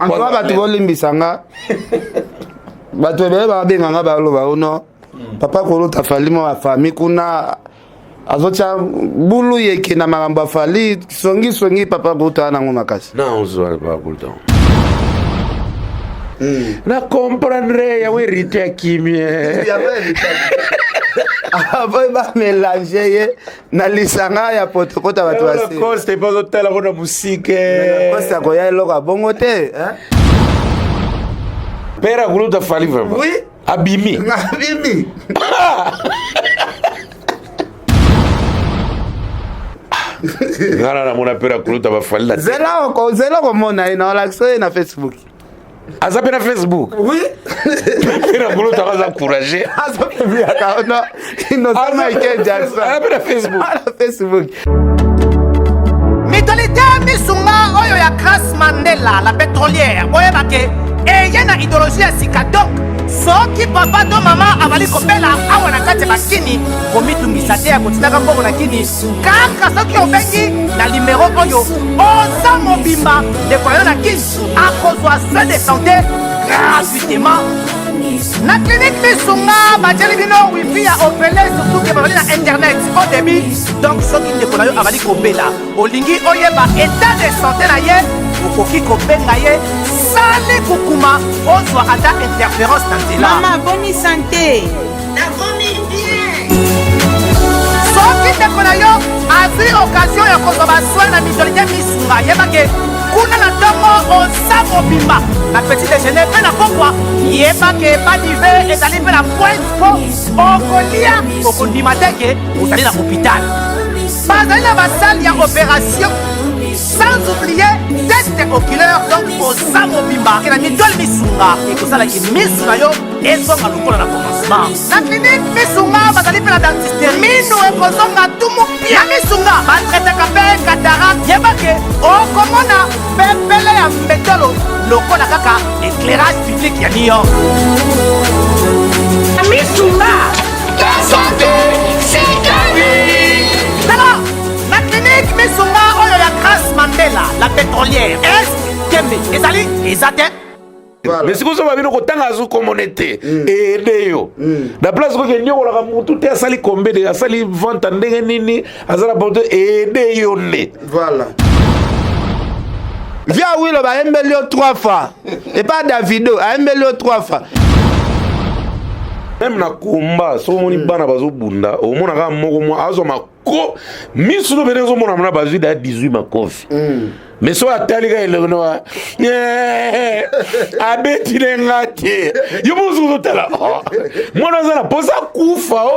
Antoine batu bolimbisanga. Batu ebele babenganga baloba ono. Papa Kuluta Fally mo famille kuna azocha bulu yeke na makambo Fally songi Papa Kuluta nango makasi. Non, Papa Kuluta. Na comprendre ya we rite kimie. Ya verite. Avoy ba mélanger ye na lisanga ya potokota batu basi. Coste pas hôtel ko na musique. Coste ko ya eloko bongo te, hein? Père Kuluta Fally vraiment. Oui. Abimi. Abimi. Ngana na mona Père Kuluta Fally. Zela ko mona ina relaxo na Facebook. Azape na Facebook. Oui. Père Kuluta va encourager. Azape via kaona. Innocent Michael Jackson. Azape na Facebook. Na Facebook. Mitolite misunga oyo ya Grace Mandela la pétrolière. Oye bake. Et y'a une idéologie à sika donc soki papa to mama avali kopela awa na kati bakini komitungisa te ya kotinaka mbongo na kini kaka soki obengi na numéro oyo oza mobimba ndeko yo na kini akozwa soin de santé gratuitement na clinique misunga batieli bino wifi ya opele surtout ke bazali na internet au début donc soki ndeko na yo avali kopela olingi oyeba état de santé na ye okoki kobenga ye sale kukuma ozwa ata interférence na nzela. Mama boni santé. Na vomi bien. soki ndeko na yo azwi occasion ya kozwa basoi na mitolite misunga yebake kuna na ntongo oza mobimba na petit déjeuner mpe na pokwa yebake badive ezali mpe na pointe po okolia okondima teke ozali na hôpital bazali na basale ya opération sans oublier test oculaire donc oza mobimba ke na mitole misunga ekosalaki misu na yo ezonga lokola na commencement na clinique misunga bazali mpe na dentiste minu ekozonga tumu pia misunga batretaka mpe cataracte yebake okomona pepele ya mbetolo lokola kaka éclairage public ya New York misunga Santé, c'est gagné. tala na clinique misunga oyo ya Grace Mandela la pétrolière est kembe ezali eza te. Mais si vous avez un temps à vous communauté et yo la place que vous avez tout est sali combien de sali vente ndenge nini azala porte et yo ne Voilà. Via Willow ba embelio 3 fois. Et pas Davido, a embelio 3 fois. même na kumba so moni bana bazo bunda o mona ka moko mo azo mako misu no benezo mona mona bazwi da 18 makofi mais so atali ka ile no abeti ngate yo musu zo tala mona zala posa kufa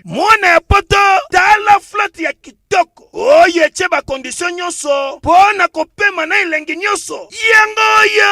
mwana ya poto tala flotte ya kitoko oyo etie bakondition nyonso mpo na kopema na elenge nyonso yangoyo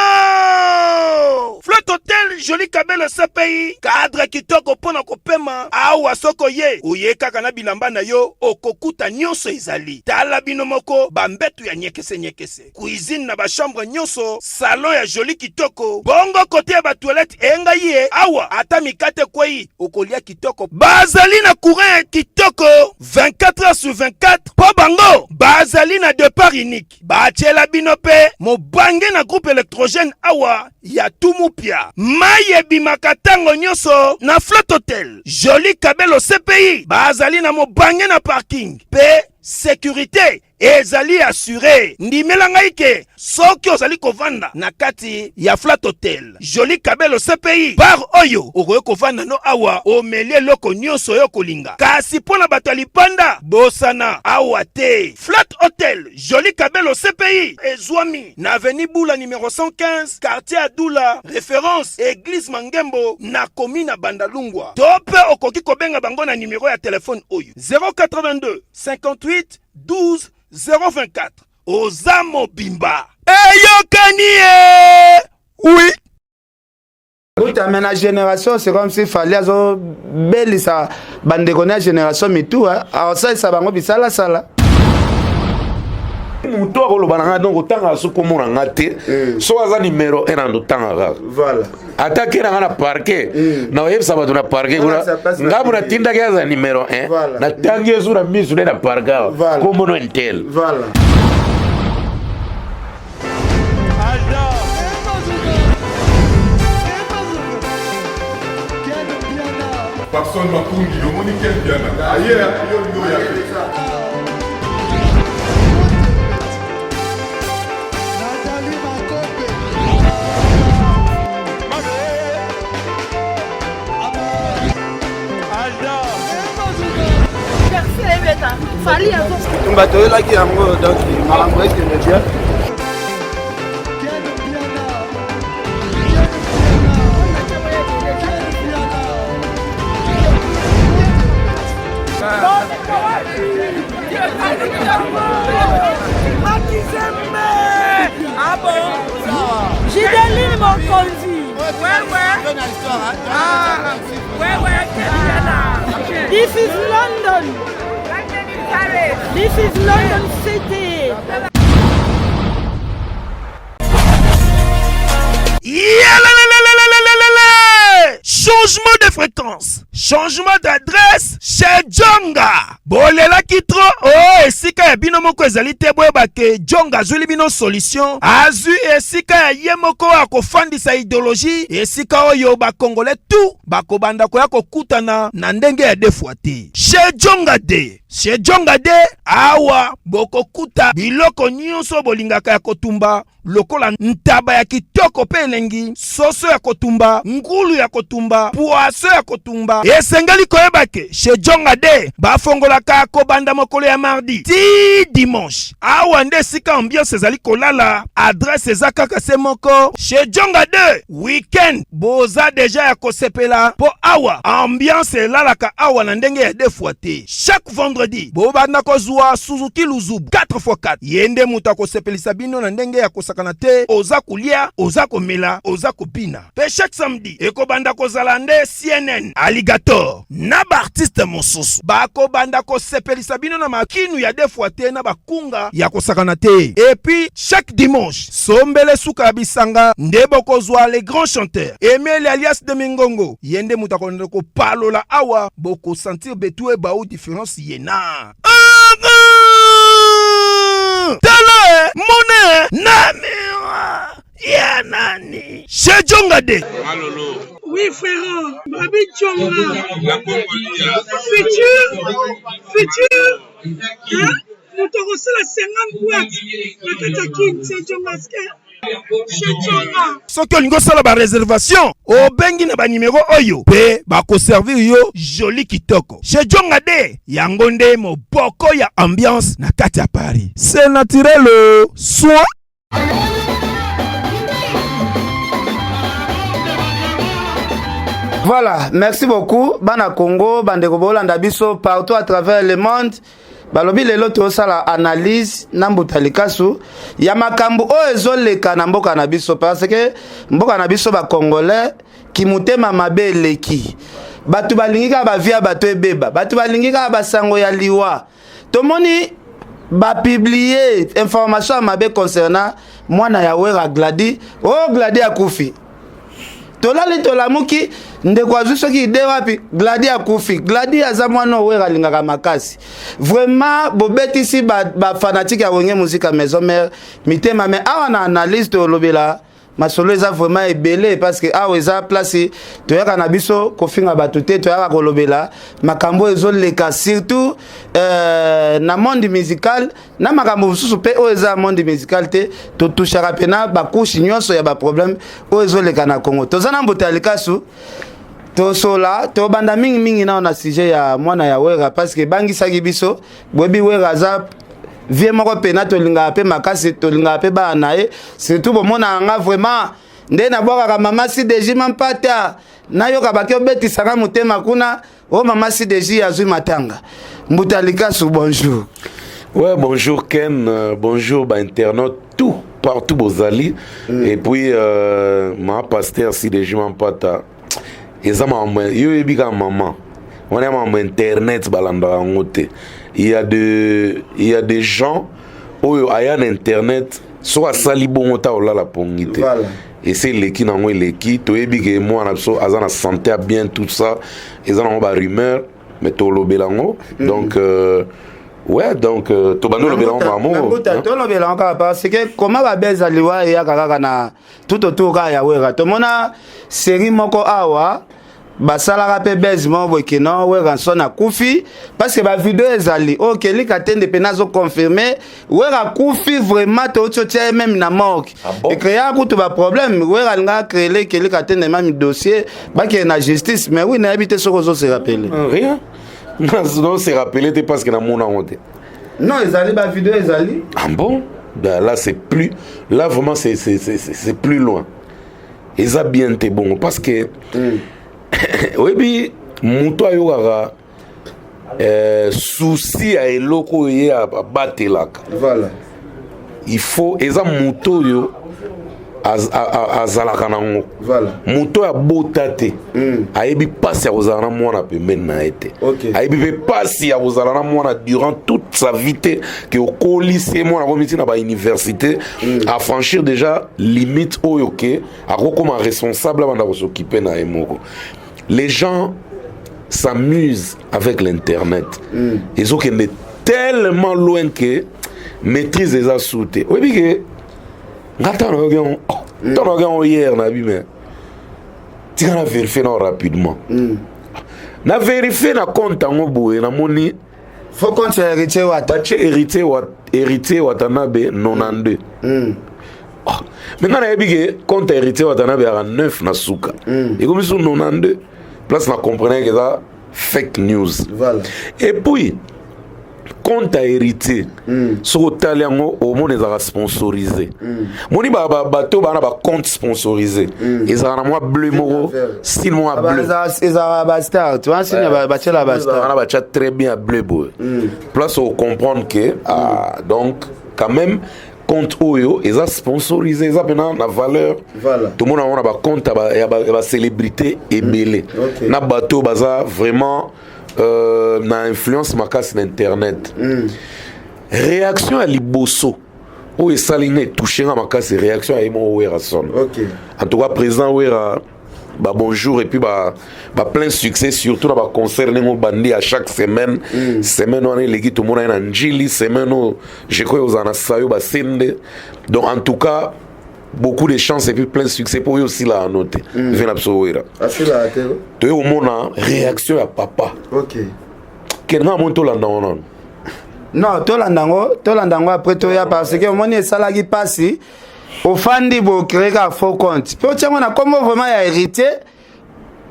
flotte hotel joli kabelo CPI cadre kitoko mpo na kopema awa soko ye oye kaka na bilamba na yo okokuta nyonso ezali tala bino moko bambetu ya nyekese cuisine na bachambre nyonso salon ya joli kitoko bongo kote ya batoilette enga ye awa ata mikate kwei okolia kitoko bazali na courant ya kitoko 24 heures sur 24 po bango bazali na départ unique batiela bino pe mobange na groupe électrogène awa ya tumupia mai ebimaka ntango nyonso na flotte hotel joli kabelo CPI bazali na mobange na parking pe sécurité ezali assuré ndimela ngai ke soki ozali kovanda na kati ya flat hotel joli kabelo CPI bar oyo okoki kovanda no awa omelie loko nyonso yo kolinga kasi mpo na bato ya lipanda bosana awa te flat hotel joli kabelo CPI ezwami na avenue Bula numéro 115 quartier Adula référence église Mangembo na commune Bandalungwa to pe okoki kobenga bango na numéro ya telefone oyo 082 58 12 024 Ozamo Bimba Eyokanie oui. Mais la génération, c'est comme s'il fallait belle ça bande de génération mais tout alors ça ça va ngobisala sala muto akoloba nanga donc otanga so komona nga te so aza numéro 1 ando tanga kaka voilà atake nanga na parquet na oyebisa bato na parquet kuna ngambo natindaki aza numéro 1 natangi ezu na misu nde na parquet komono intel voilà Personne m'a conduit, le monde est bien. Ailleurs, bato oyelaki yango donc makambo ekende bien Ah bon? J'ai des lignes mon conduit. This is London. This is London City. Changement de fréquence, changement d'adresse chez Djonga. Bolela kitro, oh esika ya bino moko ezali te boyeba ke Djonga azuli bino solution. Azu esika ya ye moko akofandisa idéologie, esika oyo ba Congolais tout bakobanda koya kokutana na ndenge ya defuate. Chez Djonga de, chez Djonga de awa bokokuta biloko nyonso bolingaka ya kotumba. Lokola ntaba ya kitoko pe elengi, soso ya kotumba, ngulu ya kotumba, poaso ya kotumba. Esengeli koyebake, chez Djonga de, bafongolaka kobanda mokolo ya mardi, ti dimanche. Awa nde sika ambiance ezali kolala, adresse eza kaka se moko. Chez Djonga de, weekend, boza deja ya kosepela, po awa, ambiance elalaka awa na ndenge ya defuate. Chaque vendredi, bobanda kozwa Suzuki Luzubu, 4x4. Yende muta kosepelisa bino na ndenge ya kosaka kanate oza kulia oza komela oza kopina pe chaque samedi ekobanda kozala nde CNN Alligator na ba artiste mosusu bakobanda kosepelisa bino na makinu ya defwa te na bakunga ya kosakana te et puis chaque dimanche sombele suka ya bisanga nde bokozwa les grands chanteurs Emile alias de Mingongo yende mutakonde ko palola awa boko sentir betu e ba ou différence yena Tala Mone Namira Yanani Chez Djonga de Malolo. Oui frère, Babi Djonga. La Congolia. Futur. Hein? Nous t'aurons la 50 boîtes. La Katakin, c'est Djonga. Chez Djonga. Soki olingo sala ba réservation o bengi na ba numéro oyo pe ba ko servir yo joli kitoko chez Djonga de yango nde moboko ya ambiance na kati ya Paris c'est naturel soit Voilà, merci beaucoup. Bana Congo, bandeko bolanda biso partout à travers le monde. Balobi lelo to sala analyse na mbutalikasu ya makambu o ezoleka na mboka na biso parce que mboka na biso ba congolais ki mutema mabe leki. Batu balingika ba via batu ebeba, batu balingika ba sango ya liwa. Tomoni ba publier information mabe concernant mwana ya wera Gladi, oh Gladi akufi. Tolali tolamuki ndeko azusoki ide wapi Gladi akufi Gladi aza mwana wera lingaka makasi vraiment bobetisi ba fanatique ya wenge musique maison mère mitema mais awa na analyse to lobela masolo eza vraiment ebele parce que awa eza place toyaka na biso kofinga bato te toyaka kolobela makambo ezoleka surtout na monde musical na makambo mosusu pe oyo eza monde musical te totushaka pena bakushi nyonso ya baproblème oyo ezoleka na Congo toza na mbote ya likasu tosola tobanda mingi nao na sujet ya mwana ya wera parce que bangisaki biso boyebi wera aza vie moko pena tolinga pe makasi tolinga pe ba nae surtout bomona nga vraiment nde na bwaka mama CDJ mampata nayoka baki obetisaka motema kuna o mama CDJ azui matanga Mbutalikasu bonjour. Ouais, bonjour Ken, bonjour bah, internaute tout partout bozali et puis ma pasteur CDJ mampata eza maman yo ebika maman on est maman internet balanda ngote il y a des gens oyo aya na internet so asali bongo ta olala pongi te et c'est leki nango eleki toyebi ke mwana biso aza na santé a bien tout ça eza nango ba rumeur mais tolobela ngo donc ouais donc tobando lobela ngo mamo tolobela ngo parce que comment ba beza liwa ya kaka na tout autour ka ya wera tomona série moko awa basalaka pe bezement bokeno wera sona kufi parce que ba vidéo ezali OK lika tende pe nazo confirmer wera kufi vraiment to tchotia même na morgue et créer ko to ba problème wera nga créer que lika tende même dossier ba ke na justice mais oui na habité soko zo se rappeler rien non se rappeler parce que na mona honte non ezali ba vidéo ezali ah bon ben là c'est plus là vraiment c'est plus loin et ça bien t'es bon parce que oui bi muto ayokaka souci ya eloko ye abatelaka voilà il faut eza muto yo azalaka nango voilà muto ya bota te ayebi pasi ya kozala na mwana pembeni na ye te ayebi mpe pasi ya kozala na mwana durant toute sa vie te ke okolisi ye mwana komiti na bauniversité afranchir déjà limite oyo ke akokoma responsable abanda kosokipe na ye moko. Les gens s'amusent avec l'internet ils ont qu'elle est tellement loin que maîtrise les assoutes oui puis que t'en hier na bi mais tu vas vérifier rapidement na vérifier na compte en boye na moni faut compte héritier héritier Watanabe 92 maintenant na bi compte héritier Watanabe à 9 na suka et comme sur 92 place na comprenez que ça fake news voilà et puis compte à héritier sur taliango au monde est sponsorisé moni bateau bana ba compte sponsorisé ils ont moi bleu moro 6 mois bleu ils ont ba star tu vois c'est ba tchela ba star on a ba très bien bleu boy place au comprendre que donc quand même compte oyo eza sponsorisé eza pena na valeur voilà tout le monde a ba compte ba célébrité ebele na bateau baza vraiment na influence makasi na internet réaction à liboso o esaline toucher na makasi réaction à emo wera son en tout cas président wera bah bonjour et puis bah plein succès surtout dans ba concert nengo bandi à chaque semaine semaine on est légui tout le monde na njili semaine je crois aux anasayo ba sende donc en tout cas beaucoup de chance et puis plein de succès pour eux aussi là à noter vient absolument asila te to yo mona réaction à papa kenga monto la non to landango après to ya parce que moni esala ki passi au fandi bo créer ka faux compte pe tiango na comme vraiment ya héritier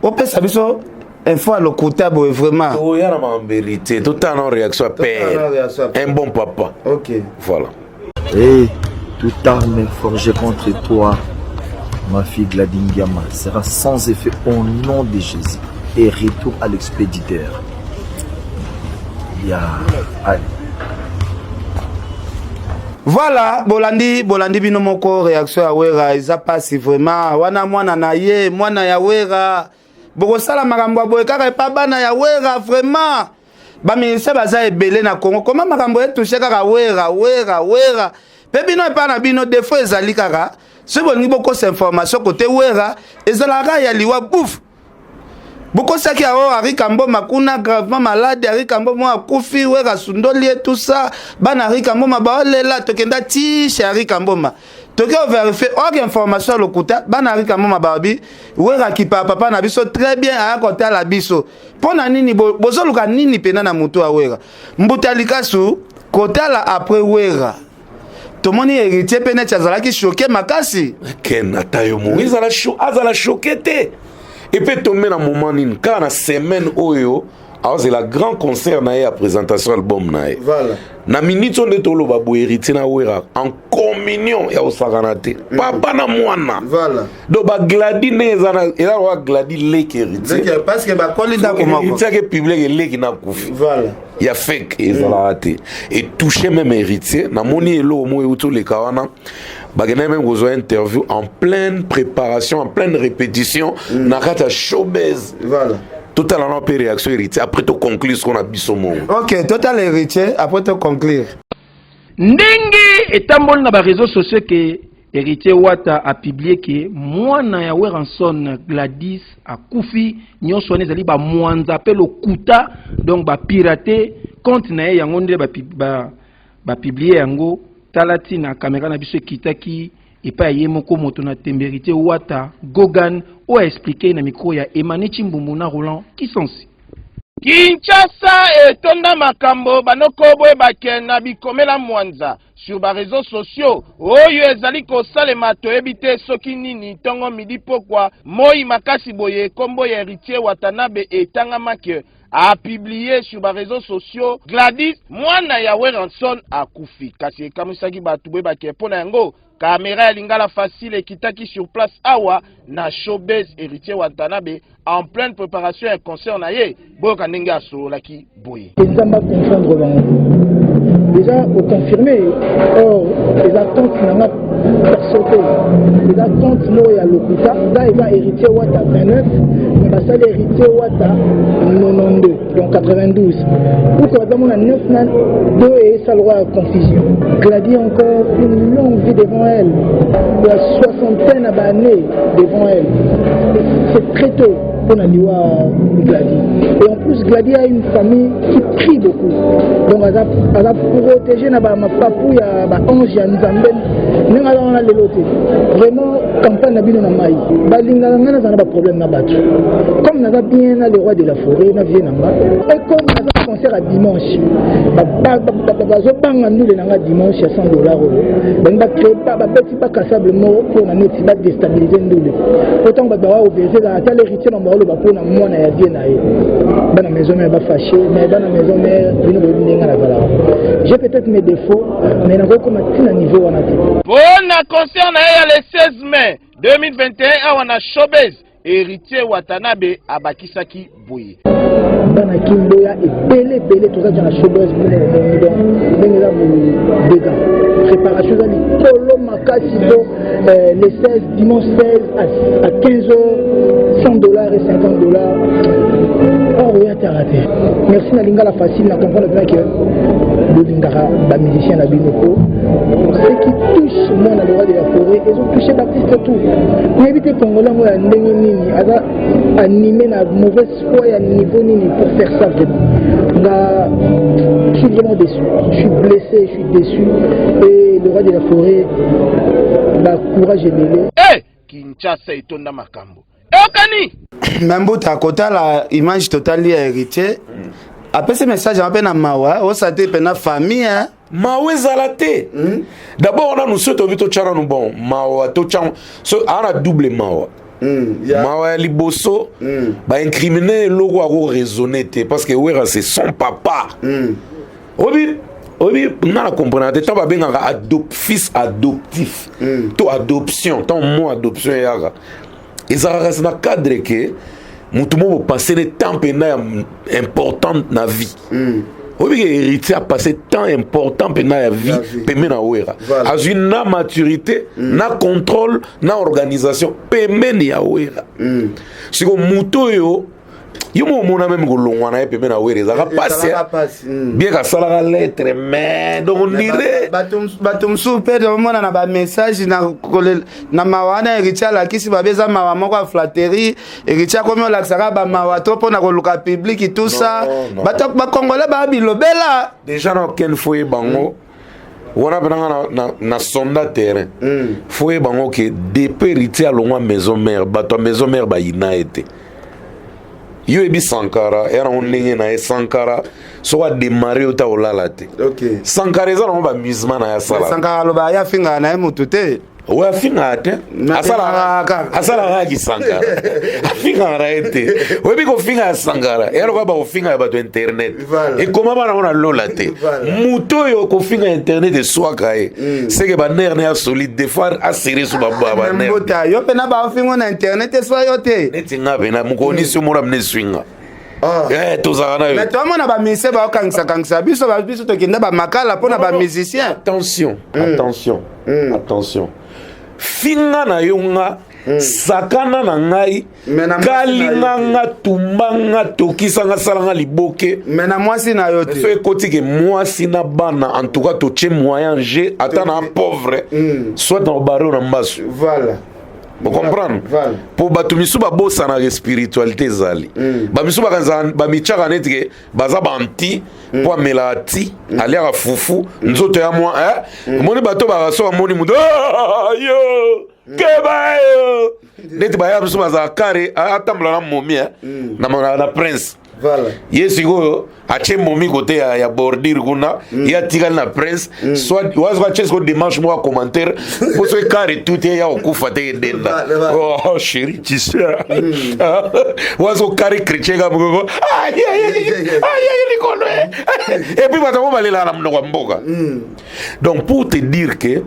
au pesa biso info à l'okuta bo vraiment oh ya na vérité tout en réaction à père un bon papa voilà et toute arme forgée contre toi, ma fille Gladingiama, sera sans effet au nom de Jésus. Et retour à l'expéditeur. Allez. Voilà, Bolandi binomoko réaction à wera, ils passe vraiment. Wana mwana na ye, mwana ya wera. Boko sala makambo boye kaka pa bana ya wera vraiment. Ba ministère baza ebele na Congo. Comment makambo e toucher kaka wera. Pebino epa na bino defo ezali kaka se bolingi bokosa information côté wera ezalaka ya liwa bouf bokosaki ao arika mboma kuna gravement malade arika mboma akufi wera sundoli et tout ça bana arika mboma baolela tokenda ti chez arika mboma toke vérifier aucune information lokuta bana arika mboma babi wera ki papa na biso très bien aya kota la biso pona nini bozoluka nini pena na mutu a wera mbutalika su kota la après wera tout le monde est héritier peut-être azala ki choqué makasi ken atayo mo azala choqué te et peut tomber dans moment nini quand na semaine oyo alors c'est la grand concert na ya présentation album na ye voilà na minute on de tolo ba bo héritier na wera en communion ya osakanate papa na mwana voilà do ba gladi nezana ela wa gladi leki héritier parce que ba kolida comment héritier que public leki na kufi voilà il y a fake et toucher même héritier na moni elo mo euto le kawana bagena même besoin interview en pleine préparation en pleine répétition na kata showbiz voilà total en peu réaction héritier après to conclure ce qu'on a biso mo OK total héritier après to conclure ndenge etamboli na ba réseaux sociaux que Héritier Wata a publié que mwana ya Weranson Gladys a kufi nyonso wana ezali ba mwanza pe lokuta donc ba pirater compte na ye yango nde ba publier yango talati na caméra na biso kitaki epa ye moko moto na Héritier Wata Gogan o a expliqué na micro ya Emmanuel Chimbumbu na Roland Kisansi. Kinshasa etonda makambo banokobo bakena bikomela mwanza sur ba réseaux sociaux oyo ezali kosalema toyebi te soki nini tongo midi pokwa moi makasi boye kombo ya Héritier Watanabe etangamaki a publié sur ba réseaux sociaux Gladys mwana ya Weranson akufi kasi ekamisaki batu boye bakepona yango caméra ya lingala facile kitaki sur place awa na showbiz Héritier Watanabe en pleine préparation et concert na ye boyoka ndenge asololaki boye déjà au confirmer. Or, les attentes n'ont pas sauté. Les attentes moya lokuta, là il va héritier Wata 29, mais va ça l'héritier Wata 92, donc 92. Pour que nous avons 9 nan, 2 et ça loi confusion. Gladys encore une longue vie devant elle, la soixantaine d'années devant elle. C'est très tôt pour Naliwa Gladys. Et en plus Gladys a une famille qui prie beaucoup. Donc elle a protégé ma papou ya ba ange ya Nzambe nenga la leloté. Vraiment campagne na bino na mai. Ba lingala ngana za na ba problème na batu. Comme na bien na le roi de la forêt na vie nanga. Et comme na concert à dimanche. Ba zo banga ndule nanga dimanche à $100. Ben ba créer pas ba petit pas cassable mort pour na neti ba déstabiliser ndule. Pourtant ba wa obéser la tel héritier na mort le ba pour na moi na ya bien na ye. Ba na maison mais ba fâché mais ba na maison mais bino bo ndinga na bala. J'ai peut-être mes défauts, mais n'a pas comme un niveau on a dit. Bon, concert le 16 mai 2021 à showbiz Héritier Watanabe à Bakisaki Boye. Bana Kimboya est belé tout ça dans la showbiz préparation dans Polo Makasi le 16 dimanche 16 à 15h $100 et $50. Oh oui, t'as raté. Merci Nalinga la facile, na comprendre bien que le Lingara, la musicien la Binoko, ceux qui touchent moi dans le roi de la forêt, ils ont touché Baptiste tout. Mais évitez Congolais moi à Nini, à animer la mauvaise foi à niveau Nini pour faire ça vraiment. Je suis vraiment déçu. Je suis blessé, je suis déçu. Et le roi de la forêt, la courage est mêlé. Eh, Kinshasa est ton makambo. Même si tu as l'image totale ya héritier, après ce message, on a mawa, on s'est dit la famille. Mawa zalate. D'abord, on a nous souhaité au tchara nous bon. Mawa, to tchara, on a double mawa. Mawa liboso, ba incriminé logo a raisonné parce que Wera c'est son papa. Obi, on a compris. Tu as bien un fils adoptif. To adoption, ton mot adoption yaga. Et ça reste dans le cadre que tout le monde passe des temps importants dans la vie. Oui, l'héritier a passé temps important dans la vie. A une maturité, na contrôle, na organisation. Si vous avez yo mo na même golongwa na epeme na were za passer bien ka sala lettre mais donc on dirait batum super de mona na ba message na mawana héritier la kisi ba beza mawa moko flatterie héritier comme on l'axara ba mawa to pona ko luka public tout ça batok ba congolais ba bilobela déjà na ken foye bango wana benanga na sonda terrain foye bango que depuis héritier alongwa maison mère bato maison mère ba ina été yo ebi Sankara era onenge na Sankara so a démarrer ota olalate. OK. Sankara eza na ba amusement na ya sala. Sankara lo ba ya finga na mutute. Ouais finga ate. Asala ki Sankara. Finga ra ete. Webi ko finga Sankara. Era ko ba ko finga ba to internet. Et comment ba na lolate. Muto yo ko finga internet de soi kae. C'est que ba ner na solide des fois a serré sur ba ba ner. Yo pena ba finga na internet so yo te. Netinga bena mukoni so mura mne swinga. Mais toi on ba mise ba kangsa biso to kinda ba makala pona ba musicien. Attention. Finga na yonga sakana na ngai kalinga nga tumba nga tokisa nga sala nga liboke mais na mwasi na yo te so ekoti ke mwasi na bana en tout cas totie moyen G ata na pauvre soit na obaro na mbasu voilà. Vous comprenez? Pour bato misu babosa na spiritualité ezali. Ba misu ba michaka netike baza banti pour melati alia fufu nzoto ya moi moni bato ba so moni mudo yo keba yo neti ba ya misu baza kare atambla na momi na prince. Voilà. Yes go ache momi côté ya bordir kuna ya tigal na prince soit wazo ache ko dimanche moi commentaire pour ce carré tout ya okufa te denda oh chérie tu sais wazo carré chrétien ga moko aïe et puis bato ba lela na mnoko mboka donc pour te dire que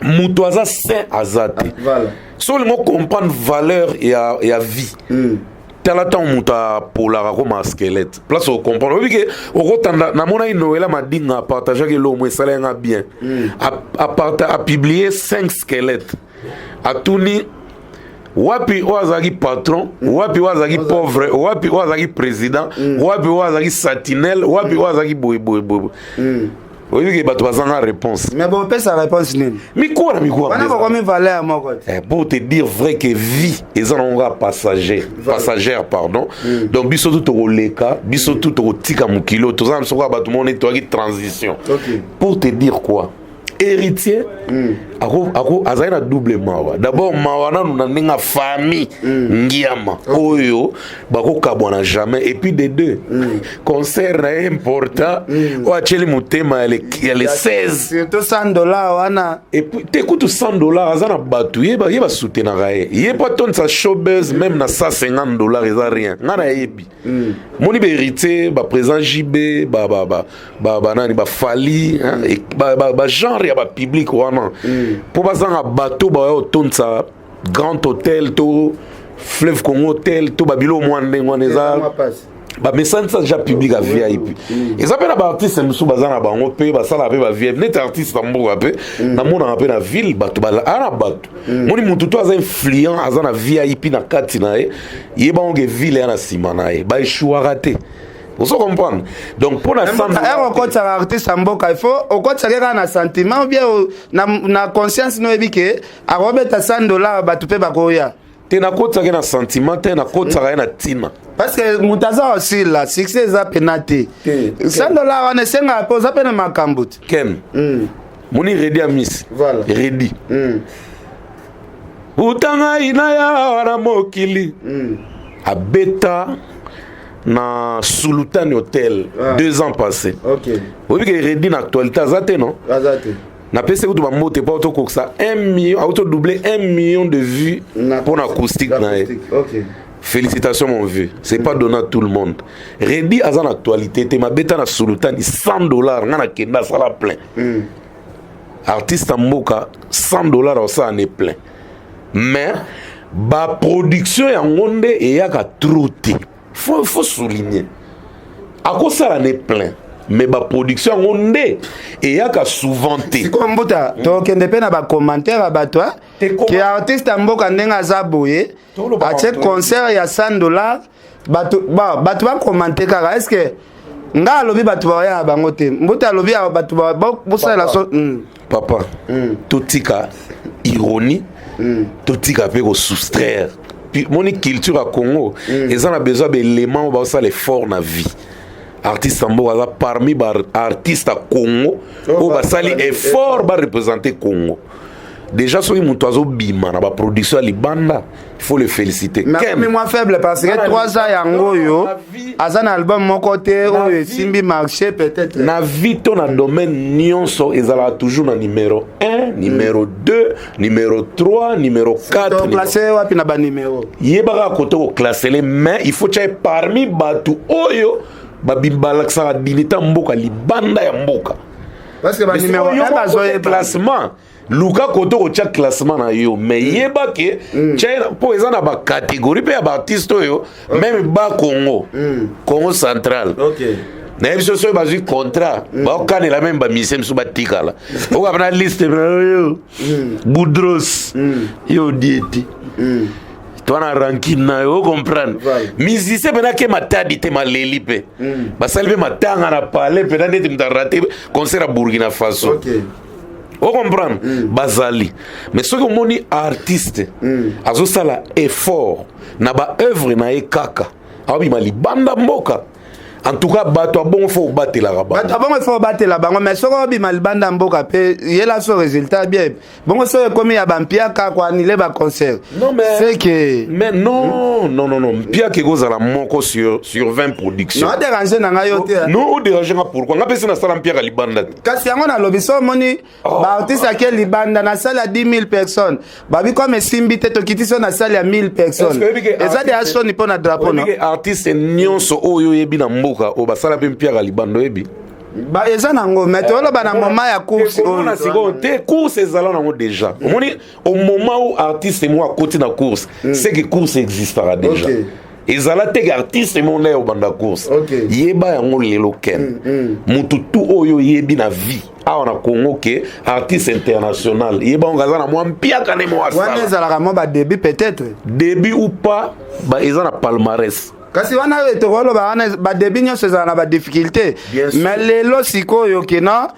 mutoaza saint azate voilà so le comprendre valeur ya vie tala temps muta polara comme un squelette place au comprendre oui que au rotanda na mona inoela madinga partager que l'homme ça bien à publier 5 squelettes à tourner wapi wazaki patron wapi wazaki pauvre wapi wazaki président wapi wazaki satinel wapi wazaki boy oui que bato bazanga réponse mais bon peut sa réponse nini miko on a pas comme valeur moko pour te dire vrai que vie ils en ont passagère pardon donc biso tout au leka biso tout au tika mukilo tout ça soko bato mon nettoyer transition pour te dire quoi héritier ako azaina double mawa d'abord mawa na nunga famille ngiama oyo bako kabwana jamais et puis de deux concert important o acheli mutema ya les 16 surtout $100 wana et puis t'écoutes $100 azana batu yeba soutenir gaé yeba ton sa showbiz même na $150 eza rien ngana yebi moni be héritier ba présent JB ba nani ba fali ba genre ya ba public wana pour bazanga bateau ba otonsa grand hôtel to fleuve Congo hôtel to babilo mwande ngwaneza ba message ça déjà public à VIP et ça pena ba artiste musu bazana bango pe ba sala pe ba VIP net artiste mboka pe na mona pe na ville bato ba ana bato moni mutu to aza influent azana VIP na kati na ye ba onge ville na sima na ye ba échouer raté. Vous comprenez? Donc pour la santé, on compte sur l'artiste Mboka, il faut on compte sur un sentiment ou bien na conscience no ebike a robeta $100 ba tupe ba koya. Te na compte sur un sentiment, te na compte sur un tina. Parce que mutaza aussi là, succès za penate. $100 on esenga pose apena makambut. Ken. Moni ready amis. Voilà. Ready. Utanga inaya wana mokili. Abeta na Sultan Hotel 2 ans passés. OK. Oui que Reddy na actualité azate non? Azate. Na PC ko ba moté pas auto ko ça 1 million auto doublé 1 million de vues pour l'acoustique na. OK. Félicitations mon vieux. C'est pas donné à tout le monde. Reddy azan actualité te ma beta na Sultan $100 ngana kenda sala plein. Artiste Mboka $100 ça en est plein. Mais ba production ya ngonde et ya ka trouté. Faut souligner. À quoi ça en est plein? Mais ma production on est et y a qu'à souvent c'est comme Mbota donc on dépend à commentaire à toi qui artiste Mboka ndenga zaboye à chaque concert il y a $100 bato ba commenter car est-ce que nga lobi bato ba ya bango te Mbota lobi bato ba bosa la so papa totika ironie totika pe ko soustraire. Puis mon culture à Congo, ils ont besoin d'éléments où ça les fort na vie. Artiste Mboka parmi les artistes à Congo, où ça les effort va représenter Congo. Déjà sur une toiseau bima na ba production à Libanda, il faut le féliciter. Mais moi faible parce que 3 ans yango yo, azan album mon côté ou simbi marché peut-être. Na vie ton domaine nyonso ezala toujours na numéro 1, numéro 2, numéro 3, numéro 4. Donc classé wapi na ba numéro. Yeba côté au classer les mais il faut tchaye parmi batu oyo ba bimbalaksa dinita Mboka Libanda ya Mboka. Parce que ba numéro 1 bazoye classement. Luka koto ko tcha classement na yo mais yeba ke tcha po ezana ba catégorie pe ya ba artiste yo même ba Congo Congo central. OK. Na biso so ba ju contrat ba kanela même ba misem so ba tikala o ka na liste yo Boudros yo dieti Toi na rankine na yo comprendre musicien pena ke matadi te maleli pe basali pe matanga na parler pena neti mta raté concert à Burkina Faso o comprendre bazali mais soki omoni artiste azosala effort na ba œuvre na ye kaka abima libanda mboka. En tout cas, bato bon faut battre la rabat. Bato bon faut battre la bango mais soko bi malbanda mboka pe yela so résultat bien. Bon so comme ya bampia ka kwa ni le ba concert. Non mais c'est que mais non. Pia ke goza la moko sur 20 productions. Non déranger na ngayo te. Non déranger nga pourquoi? Nga pesa na sala pia ka libanda. Kasi yango na lobiso moni ba artiste akel libanda na sala 10 000 personnes. Ba bi comme simbi te to kitisa na sala 1000 personnes. Eza de action ni pona drapeau non. Artiste nyonso oyo yebi na o basala pe mpia libando ebi ba eza nango mais olo bana moment ya course on a sigo te course ezala nango déjà omoni au moment où artiste moi côté na course c'est que course existera déjà ezala te artiste mon na banda course yeba yango lelo ken mutu tu oyo yebi na vie a on a Congo ke artiste international yeba on gaza na moi mpia kane mo asala wana ezala mo ba début peut-être début ou pas ba ezala palmarès. Kasi wana etokolo ba début nyonso ezala na ba difficulté mais lelo sikoyo kena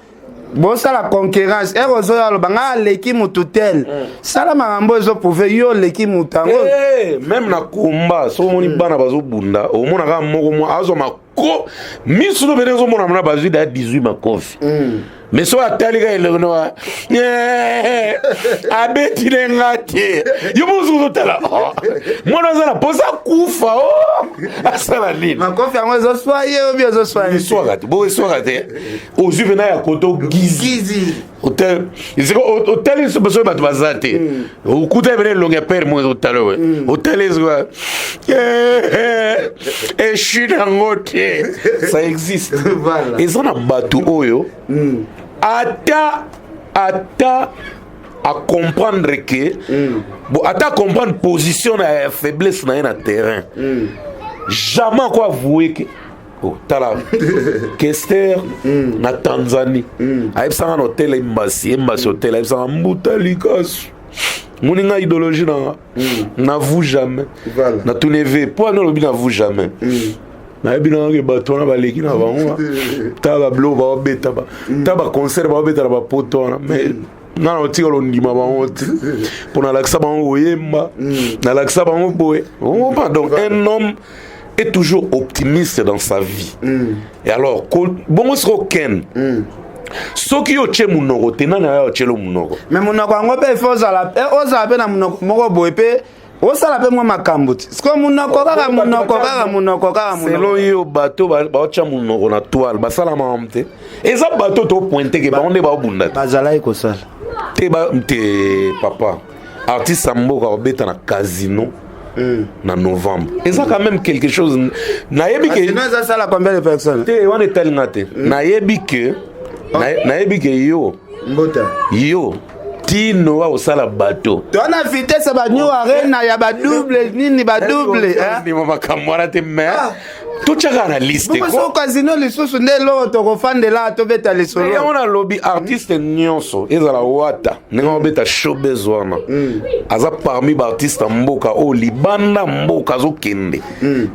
bosa la concurrence erozo ya lobanga leki mutu tel sala makambo ezo prouver yo leki mutango même na komba so moni bana bazo bunda o mona ka moko mo azo mako misu no benezo mona mona bazu da 18 makofi mais so atali ka ele no abeti lengate yo bozo tala mona zala posa kufa asala nini makofi yango ezo soye obi ezo soye soirate bo soirate o juvena ya koto gizi hotel iziko hotel is besoin bat bazate o kuta bene longa père mo hotel hotel is et china ngote ça existe voilà ils ont un bateau oyo ata à comprendre que bon ata comprendre position na faiblesse na terrain jamais quoi avouer que oh tala Kester na Tanzanie aïbsa un hôtel embassy hôtel aïbsa mbutalikas moninga idéologie n'avoue jamais na tout neve pour no lobi n'avoue jamais na ebina ke bato na baleki na bango ta ba blo ba beta ba ta ba concert ba beta ba poto na mais na no tiko lo ndima bango pour na laksa bango yemba na laksa bango boye donc un homme est toujours optimiste dans sa vie et alors bon sero ken soki yo che munoko tenana yo chelo munoko mais munoko ngo pe fozala ozala pe na munoko moko boye pe osala pe mwa makambo ti siko munoko kaka selon yo bato ba cha munoko na toile basala mamte eza bato to pointer ke ba onde ba bunda bazala ekosala te papa artiste amboka obeta na casino na novembre eza quand même quelque chose nayebi ke sinon eza sala combien de personnes te wana etalina te nayebi ke yo mbota yo tino wa osala bato tona vitesse ba new arena ya ba double nini ba double ni mama kamwana te mais tout chaka na liste ko so casino lisusu ndelo to ko fandela to beta le solo ya ona lobby artiste nyonso ezala wata ninga beta showbiz wana aza parmi ba artiste mboka o libanda mboka zo kende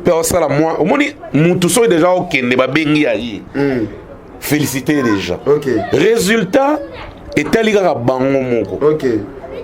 pe osala moi omoni mutu so déjà o kende ba bengi ya yi féliciter déjà résultat etali kaka bango moko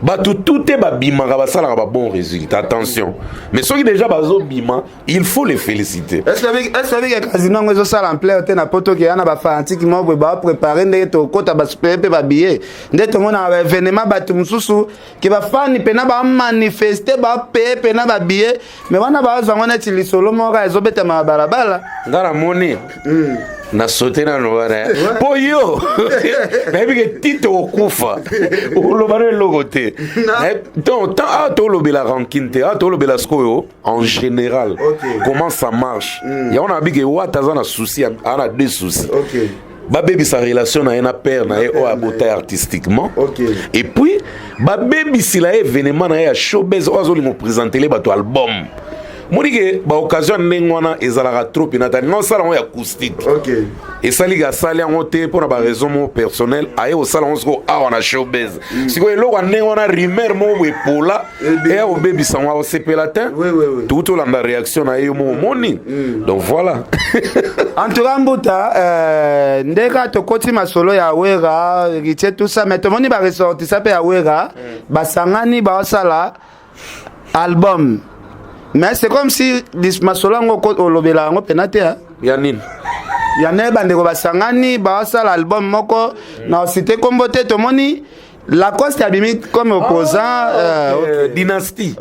bato tout est babima ka basala ka bon résultat attention mais ceux qui déjà bazo bima il faut les féliciter est-ce que casino ngo sala en plein hôtel na poto ke yana ba fanatique mo ba préparer ndé to kota ba super pe ba billet ndé to mona ba événement bato mususu ke ba fani pena ba manifester ba pe na ba billet mais wana ba zango na tili solo mo ka ezobeta ma barabara ngara moni na sauté na novara po yo baby que tito okufa lo bare logote donc tant to lo bela rankinte to lo bela skoyo en général comment ça marche ya on a bi que wata za na souci ana deux soucis ba baby sa relation na ena père na o abota artistiquement et puis ba baby si la événement na ya showbiz o azoli mo présenter les bato album monike ba occasion nengwana ezalaka trop penata nga osala ngo ya acoustique esali ga sali yango te mpona ba raison mo personnel aye osala ngo siko awa na showbiz siko eloko nengwana rimer mo epola eya obebisa ngo osepela te tutolanda réaction na ye mo moni donc voilà en tout cas Mbuta ndeka tokoti masolo ya wera ritie tout ça mais tomoni ba ressortissa pe ya wera basangani baosala album mais c'est comme si masolo ngo olobela ngo penate ya nini ya ne bandeko basangani baosala album moko na cité kombo te tomoni Lacoste abimi comme opposant Dynasty.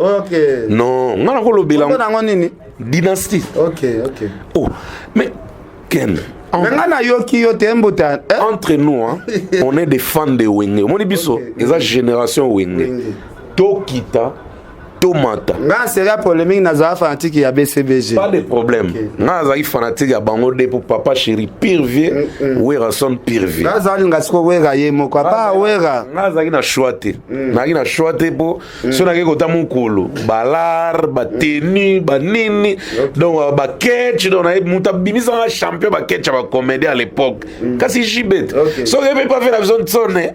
Non, ngana ko lobela Dynasty. Oh, mais Ken, entre nous, hein, on est des fans de Wenge. Mon biso, eza génération Wenge. Tokita, Tomata. Nga serait polémique naza fanatique ya BCBG. Pas de problème. Nga zaï fanatique ya bango de pour papa chéri pire vieux Wera son pire vieux. Nga zaï ngasko Wera ye moko pa Wera. Nga zaï na choité. Na na choité po so na ke kota mukolo. Balar, ba tenue, ba nini. Donc ba catch donc na muta bimisa un champion ba catch ba comédie à l'époque. Kasi Jibet. So que peut pas faire la besoin de sonner.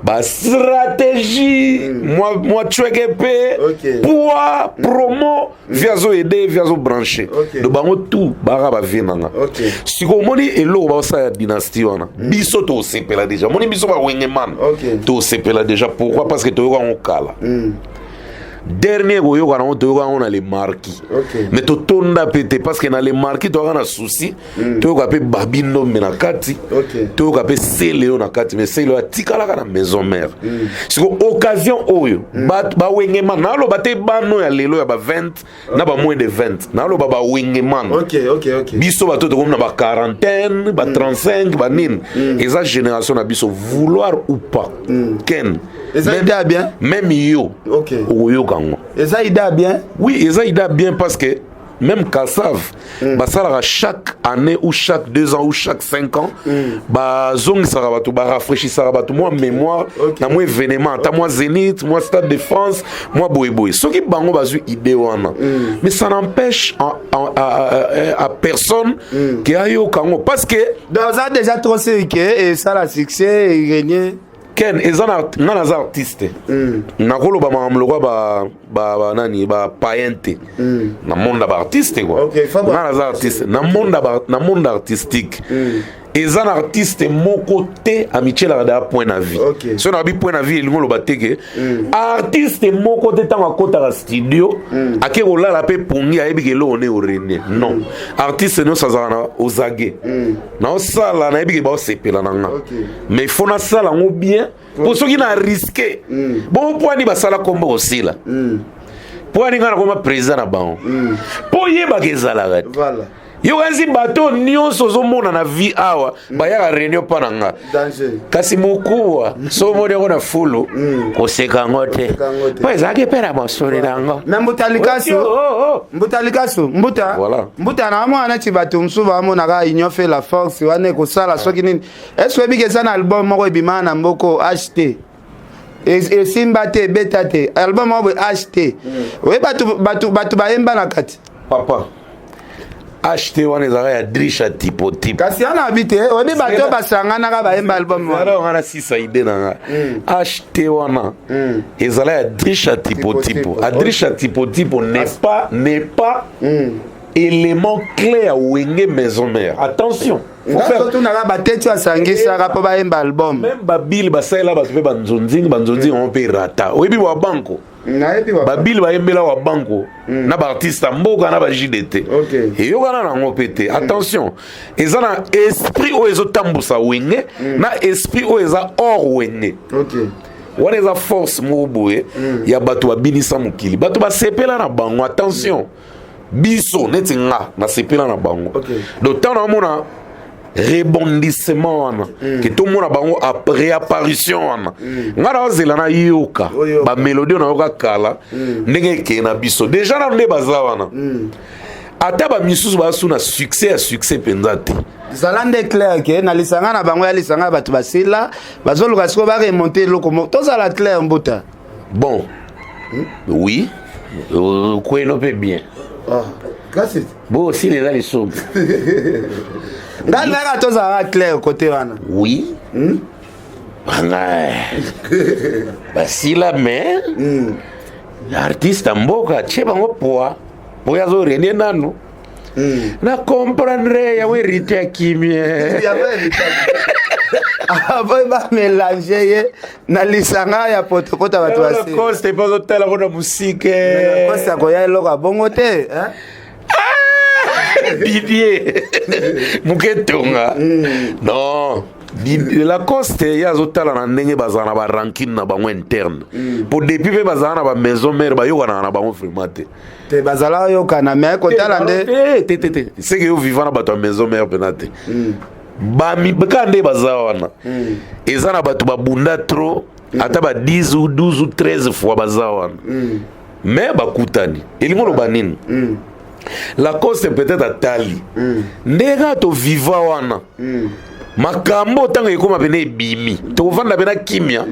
Ba stratégie. Moi tueke pe. Poids, promo, viazo aider, viazo branché. De bango tout, bara ba vinanga. Si ko moni elo ba sa dynastie wana. Biso to sepela déjà. Moni biso ba wengeman. To sepela déjà. Pourquoi? Parce que to yo on kala. Dernier goyo kana on to yo on a les marquis. Mais to tonda pété parce que na les marquis to on a souci. To yo kapé babino menakati. To yo kapé Céléo na kati mais Céléo atikala kana maison mère. Si ko occasion oyo ba wengeman na lo baté bano ya lelo ya ba 20 na ba moins de 20. Na lo ba wengeman. Biso ba to comme na ba quarantaine, ba 35, ba nin. Eza génération na biso vouloir ou pas. Ken Eza bien. Même yo. Oyo kango. Eza ida bien. Oui, eza ida bien parce que même Kassav, bah ça chaque année ou chaque 2 ans ou chaque 5 ans, bah zong sarabatu, bah rafraîchir sarabatu, moi mémoire, na moi événement, ta moi Zénith, moi Stade de France, moi Boy. Ce qui bango bazu idée wana. Mais ça n'empêche à personne qui a eu au Congo parce que dans ça déjà trop sérieux et ça la succès et gagner. Ken ezana ngana za artiste nakolo ba mamloko ba nani ba paente na monde ba artiste quoi ngana za artiste na monde artistique ezana artiste moko te amitié la da point na vie so na bi point na vie ngolo bateke artiste moko te tanga kota la studio akeko la pe pongi ayebi ke lo one orene non artiste no sazana ozage na osala na yebi ke ba sepela nanga mais faut na sala ngo bien pour ceux qui na risqué bon poani basala kombo osila poani ngana koma président na bango po yeba kezala voilà yo kazi bato nyonso zomona na vie awa bayaka réunion pananga kasi mokuwa so mone ko na fulu koseka ngote po ezake pera masore nango na mbutalikaso mbuta na mwana ti bato msuba mona ka union fait la force wane ko sala soki nini est-ce que bige sana album moko ebima na mboko acheter et simba te beta te album moko acheter we batu baemba na kati papa acheter wana ezaka ya drisha tipo kasi ana habite obi bato basangana ka baemba album wana wana sisa ide nanga acheter wana ezala ya drisha tipo a drisha tipo n'est pas élément clé à Wenge maison mère. Attention. Faut faire tout na ba tete asangisa ka po baemba album. Même babil basela baspe banzonzing on peut rata. Oyebi wa banko. Babil ba yembela wa banko na ba artiste mboka na ba JDT. Et yo kana na ngopete. Attention. Ezana esprit o ezotambusa Wenge na esprit o eza hors Wenge. Wana eza force mo boye ya bato babinisa mukili. Bato basepela na bango. Attention. Biso neti nga na sepela na bango donc tant na mona rebondissement wana que tout mona bango réapparition wana nga na zela na yoka ba mélodie na yoka kala ndenge ke na biso déjà na nde baza wana ata ba misusu ba suna succès pendate zalande clair que na lisanga na bango ya lisanga batu basila bazoluka siko ba remonter loko to zala clair mbota bon oui quoi non peut bien Bon aussi les les sommes. Dans la chose à clair côté wana. Oui. Bah si la mère artiste mboka cheba ngopoa. Boya zo rene nanu. Na comprendre ya we rite kimie. Ya Avoy ba mélanger na lisanga ya potokota watu wasi. La coste pas hôtel ko na musique. La coste ko ya eloko bongo te, hein? Bibier. Muketonga. Non. La coste ya zotala na ndenge bazana ba ranking na bango interne. Pour depuis pe bazana ba maison mère ba yokana na bango vraiment te. Te bazala yokana mais ko tala nde. Te. C'est que yo vivant na bato maison mère penate. Bami bekande bazawana. Ezana bato babunda trop. Ata ba 10 ou 12 ou 13 fois bazawana. Mais bakutani. Elingo lo banini. La cause peut-être à Tali. Ndega to viva wana. Makambo tanga ekoma bene bimi. To vanda bena kimia.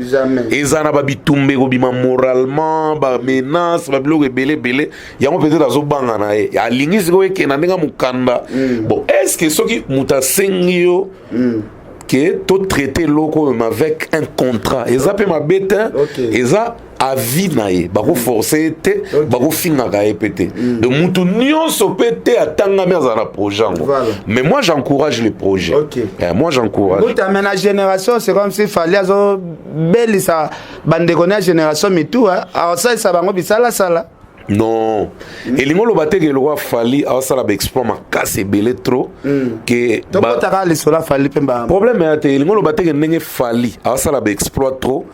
Ezana ba bitumbe ko bima moralement, ba menace, ba biloko belé. Yango peut-être azo banga na e. Ya lingisi ko ekena ndenga mukanda. Bon, est-ce que soki mutasengio que tout traiter loko avec un contrat. Eza pe mabete, eza avis nae, bako forcer te, bako finga kae pété. De mutu nyonso pété atanga merza na projet. Mais moi j'encourage les projets. Moi j'encourage. Tout amène la génération, c'est comme s'il fallait azo belle ça bande connaît génération mais tout hein. Alors ça bango bisala sala. Non. Et l'ingo lo bate que le roi Fali a ça la exploit ma casse belé trop que donc ta le sola Fali pemba. Problème est l'ingo lo bate que ndenge Fali a ça la exploit trop.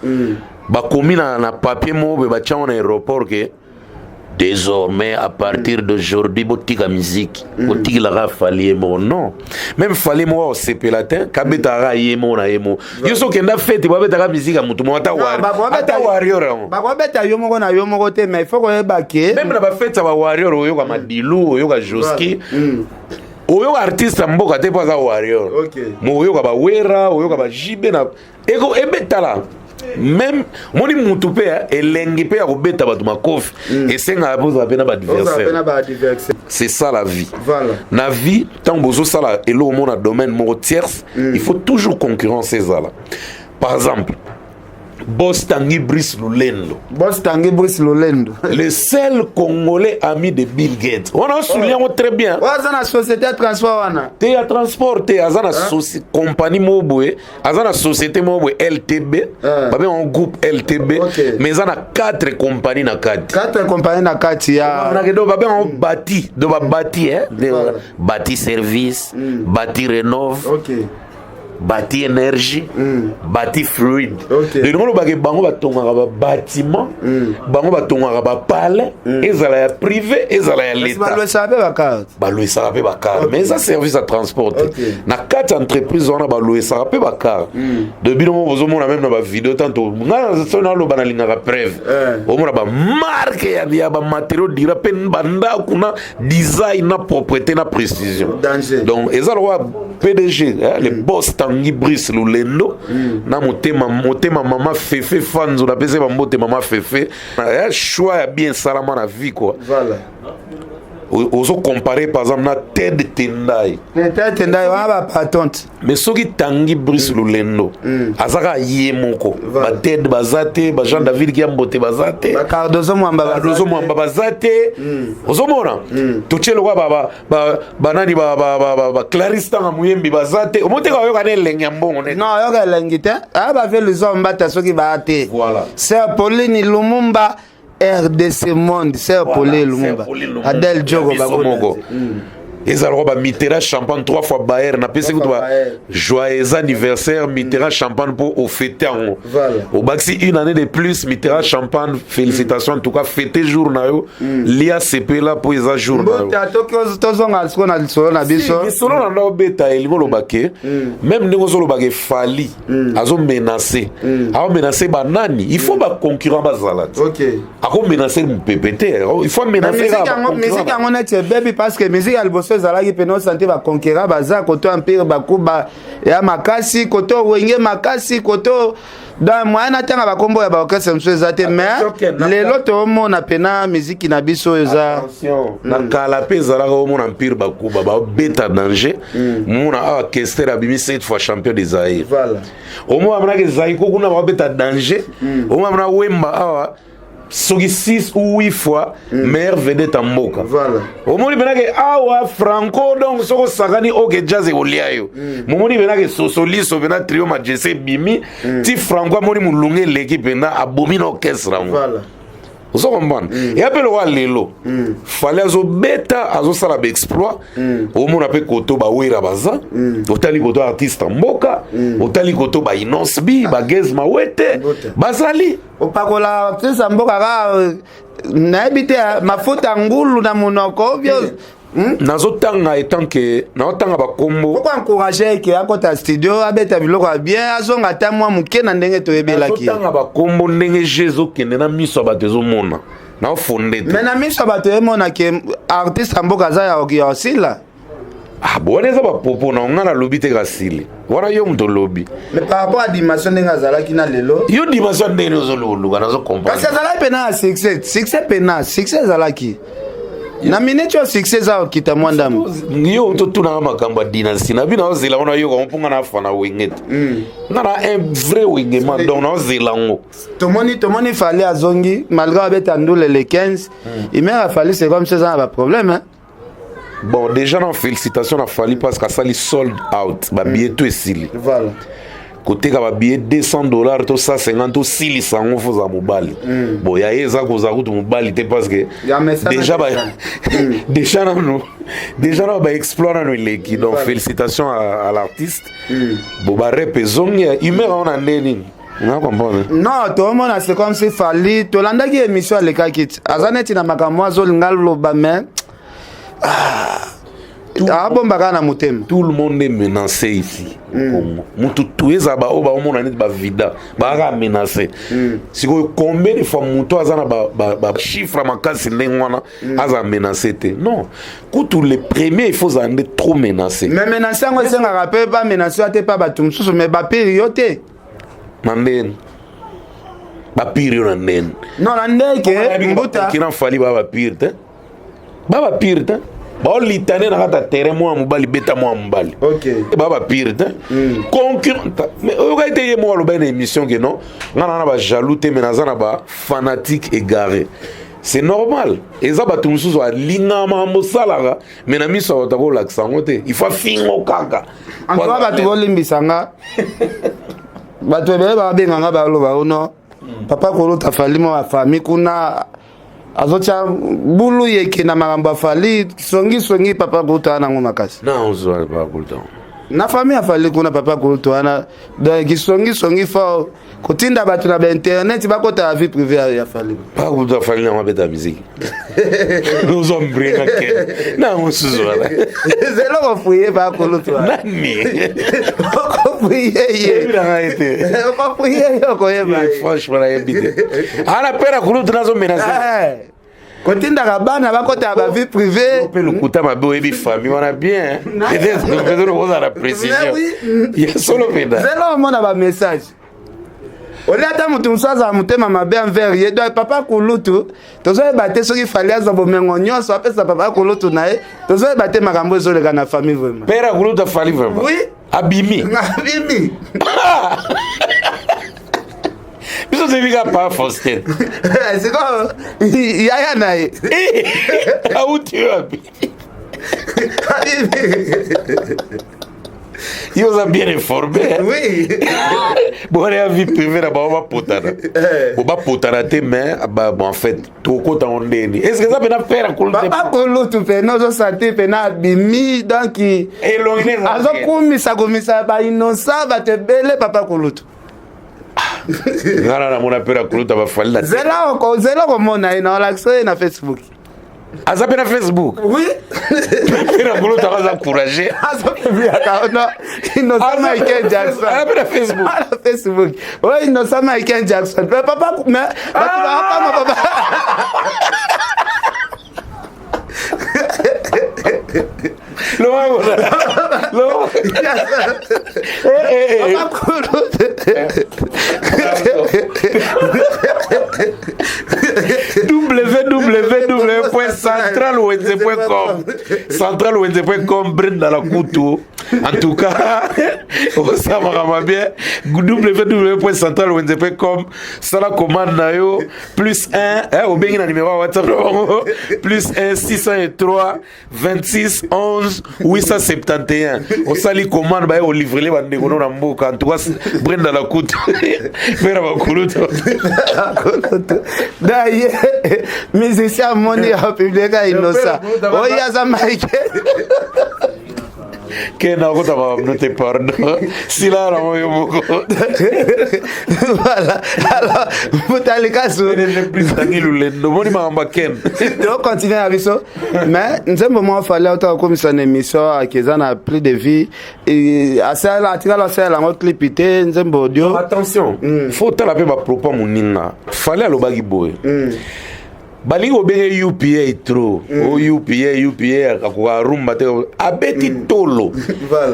Ba komi na papier mo be ba tia en aéroport que désormais à partir d'aujourd'hui botika musique botika la Fali mo non même Fali mo au CP latin kabeta yemo na yemo yo so kenda fete ba beta musique a mutu mo ata warrior ba ko beta yo mo na yo mo te mais il faut ko ebake même na ba fete ba warrior oyo ka madilu oyo ka joski oyo artiste mboka te pas za warrior mo oyo ka ba wera oyo ka ba jibe na eko ebetala. Même moni mutu pe elengi pe akobeta bato makofi esenga boza pena ba adversaire. C'est ça la vie. Voilà. Na vie tant bozo sala elo mona domaine mo tierce, il faut toujours concurrencer ça là. Par exemple, Boss Tanguy Brice Lolendo. Le seul Congolais ami de Bill Gates. On a souligné très bien. Azana société de transport wana. Te ya transport te azana société compagnie mobwe, azana société mobwe LTB. Babe un groupe LTB mais azana 4 compagnies na kati. 4 compagnies na kati ya. On a do babe on bâti, do ba bâti bâti service, bâti rénove. Bâti énergie, bâti fluide. Les gens qui bango batonga ba bâtiment, bango batonga ba palais, ezala ya privé, ezala ya l'état. Ba lo sabe ba carte. Ba lo sabe ba carte, mais ça service à transport. Na 4 entreprises on a ba lo sabe ba carte. Depuis nous vous mona même na ba vidéo tantôt. Na so na lo banalinga ka preuve. O mona ba marque ya ba matériaux dira pen banda kuna design na propreté na précision. Donc ezala wa PDG, le boss Tanguy Brice Lolendo na motema mama fefe fans on appelle ça mbote mama fefe choix ya bien salama na vie quoi. Voilà. Ozo comparer par exemple na Ted Tendai. Ted Tendai wa ba patente. Mais soki Tanguy Brice Lolendo azaka yemoko ba Ted bazate ba Jean David ki mbote bazate ba Cardozo mwamba bazate ozo mona tuchelo kwa ba nani ba Clarisse Tanga Muyembi bazate omote ka yoka ne lengi mbongo ne non yoka lengi te ba fait les hommes bata soki ba ate voilà c'est Pauline Lumumba RDC Monde, c'est Pauline Lumumba. Adel Diogo Bagogo. ezalaka bamitera champagne 3 fois baer na pesi kutu ba joyeux anniversaire mitera champagne pour au fêter yango obakisi une année de plus mitera champagne félicitations en tout cas fêter jour na yo lia sepela po eza jour na yo tozonga siko na lisolo na biso solo na ndo beta elingo lobake même ndenge zo lobake fali azo menacer azo menacer banani il faut ba concurrent bazala ako menacer mpepete il faut menacer musique yango net baby parce que musique alboso ezalaki peno santé ba conquérant baza koto empire bakuba ya makasi koto wenge makasi koto dans moyen atanga ba kombo ya ba orchestre mso ezate mais lelo to mona pena musique na biso eza na kala pe ezalaka omona empire bakuba ba beta danger mona a orchestre abimi 7 fois champion des Zaïre voilà omo amana ke Zaïre ko kuna ba beta danger omo amana wemba awa soki 6 ou 8 fois meilleur vedette en mboka voilà omoni benake awa franco donc soko sakani oke jazz oliayo momoni benake sosoliso bena trio majese bimi ti franco amoni mulunge leki pena abomi na orchestre voilà ozo comprendre et appelle wa lelo fallait azo beta azo sala ba exploit omona pe koto ba wera baza otali koto artiste mboka otali koto ba inosbi ba gez mawete bazali opakola artiste mboka ka naebite mafuta ngulu na monoko obyo nazotanga etant que naotanga bakombo pourquoi encourager que akota studio abeta biloko bien azonga ta mwa muke na ndenge toyebelaki nazotanga bakombo ndenge jezo kende na miso bato ezomona na ofonde te mais na miso bato emona ke artiste mboka za ya osila ah bon eza bapopo na nga nalobi te kasili wana yo moto lobi mais par rapport à dimension ndenge azalaki na lelo yo dimension ndenge ozoluka nazo comprendre parce que azalaki pena ya succès pena succès azalaki na minute succès za okita mwandamu yo totuna makambo dynastie na bina ozela wana yo ko mpunga na fana wingete na un vrai wingement donc na ozela ngo tomoni fallait azongi malgré abeta ndule le 15 il m'a fallu c'est comme ça ba problème hein. Bon déjà non félicitations a fallu parce que ça li sold out ba billet tout esili voilà côté ka ba billet $200 to 150 to 600 faut za mobali bon ya eza ko za kutu mobali te parce que déjà ba déjà non ba explorer no leki donc félicitations à l'artiste bon ba repezong ya humeur on a ndeni na comprendre non tout le monde c'est comme si fallait to landaki émission à lekakit azaneti na makamwa azolinga loba mais abombaka na motema tout le monde est menacé ici mutu tueza ba oba omona net ba vida ba ga menacé siko combien de fois mutu azana ba chiffre makasi ndengwana aza menacé te non kutu les premiers il faut ande trop menacé mais menacé ngo senga rappel pas menacé ate pas ba tumsusu mais ba période nanden ba période nanden non ndeke mbuta kina fali ba pire te baba pire te ba litane na kata terrain mo mobali beta mo mobali OK baba pire te concurrent mais o ga été mo lo ben émission que non ngana na ba jaloux te menazana ba fanatique égaré c'est normal eza bato mususu alinga mambo salaga mais na miso otako laksango te il faut fingo kaka encore bato bolimbisanga bato ebele babenganga baloba ono papa kolota fali mo famille kuna azocha bulu yeke na makambo afali songi papa kolota nango makasi na ozo papa kolota na famille afali kuna papa kolota na donc songi fo kotinda bato na ba internet bakota la vie privée ya fali papa kolota fali na mabeta musique nous sommes brina ke na ozo la zelo ko fuye ba kolota nani ko fuye na été ko fuye ko yeba franchement na yebite ala pera kolota nazo menacer kotinda bana bakota ba vie privée pe lokuta mabe oyebi famille wana bien peut-être on a la précision il y a solo peda zelo mona ba message olata mutu msaza mutema mabe envers ye donc papa kulutu tozo ebate soki fali azo bomengo nyonso apesa papa kulutu nae tozo ebate makambo ezoleka na famille vraiment pera kulutu fali vraiment oui abimi biso tebika pa Faustin c'est quoi yaya nae auti abi il vous a bien informé oui bon on a vie privée là bas potana on va potana te mais en fait tout côté on ndeni est-ce que ça peut faire papa kulutu pe nozo santé pe na bimi donc elongene azo kumisa ba innocent ba te bele papa kulutu ngana na mona pera kuluta ba falila zela ko mona ina relaxer na Facebook azape na Facebook oui pera kuluta kaza encourager azape via kaona innocent Michael Jackson azape na Facebook na Facebook oui innocent Michael Jackson papa mais papa www.centralwenze.com centralwenze.com Brenda la Coutu. En tout cas, ça va bien. www.centralwenze.com ça la commande nayo plus 1 au bien numéro WhatsApp plus 1 603 26 11 871. On sali commande ba au livrer les bande kono na mboka. En tout cas, Brenda la Coutu. Vera ba kuluto. D'ailleurs, musicien moni a publié Inosa. Oya za Mike. Que n'a pas noté pardon. Si là, voilà. Alors, vous allez casser. Donc, continuez avec ça. Mais, nous avons moment fallu autant comme ça une émission qui a plus de vie. Et à ça, là, tu as la notre clipité, nous avons audio. Attention, faut te la paix ma propre mounina. Fallait à l'obagi boy. Bali obenge UPA trop o UPA akwa rumba te abeti tolo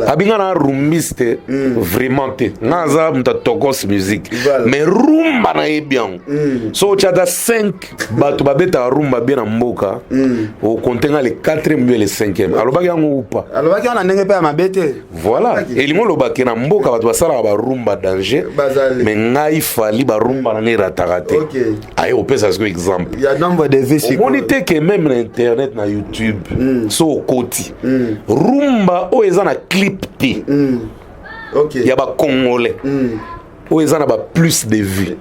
abinga na rumbiste vraiment te naza mta tokos musique mais rumba na bien so chata 5 batu babeta rumba bien na mboka o contenga le 4e mieux le 5e alobaki yango upa alobaki na ndenge pe mabete voilà elingo lobaki na mboka batu basala ba rumba danger mais ngai fali ba rumba na ngira takate ayi opesa ce exemple au monite que même na internet na YouTube so koti rumba o eza na clip te ya ba congolais o eza na ba plus de vues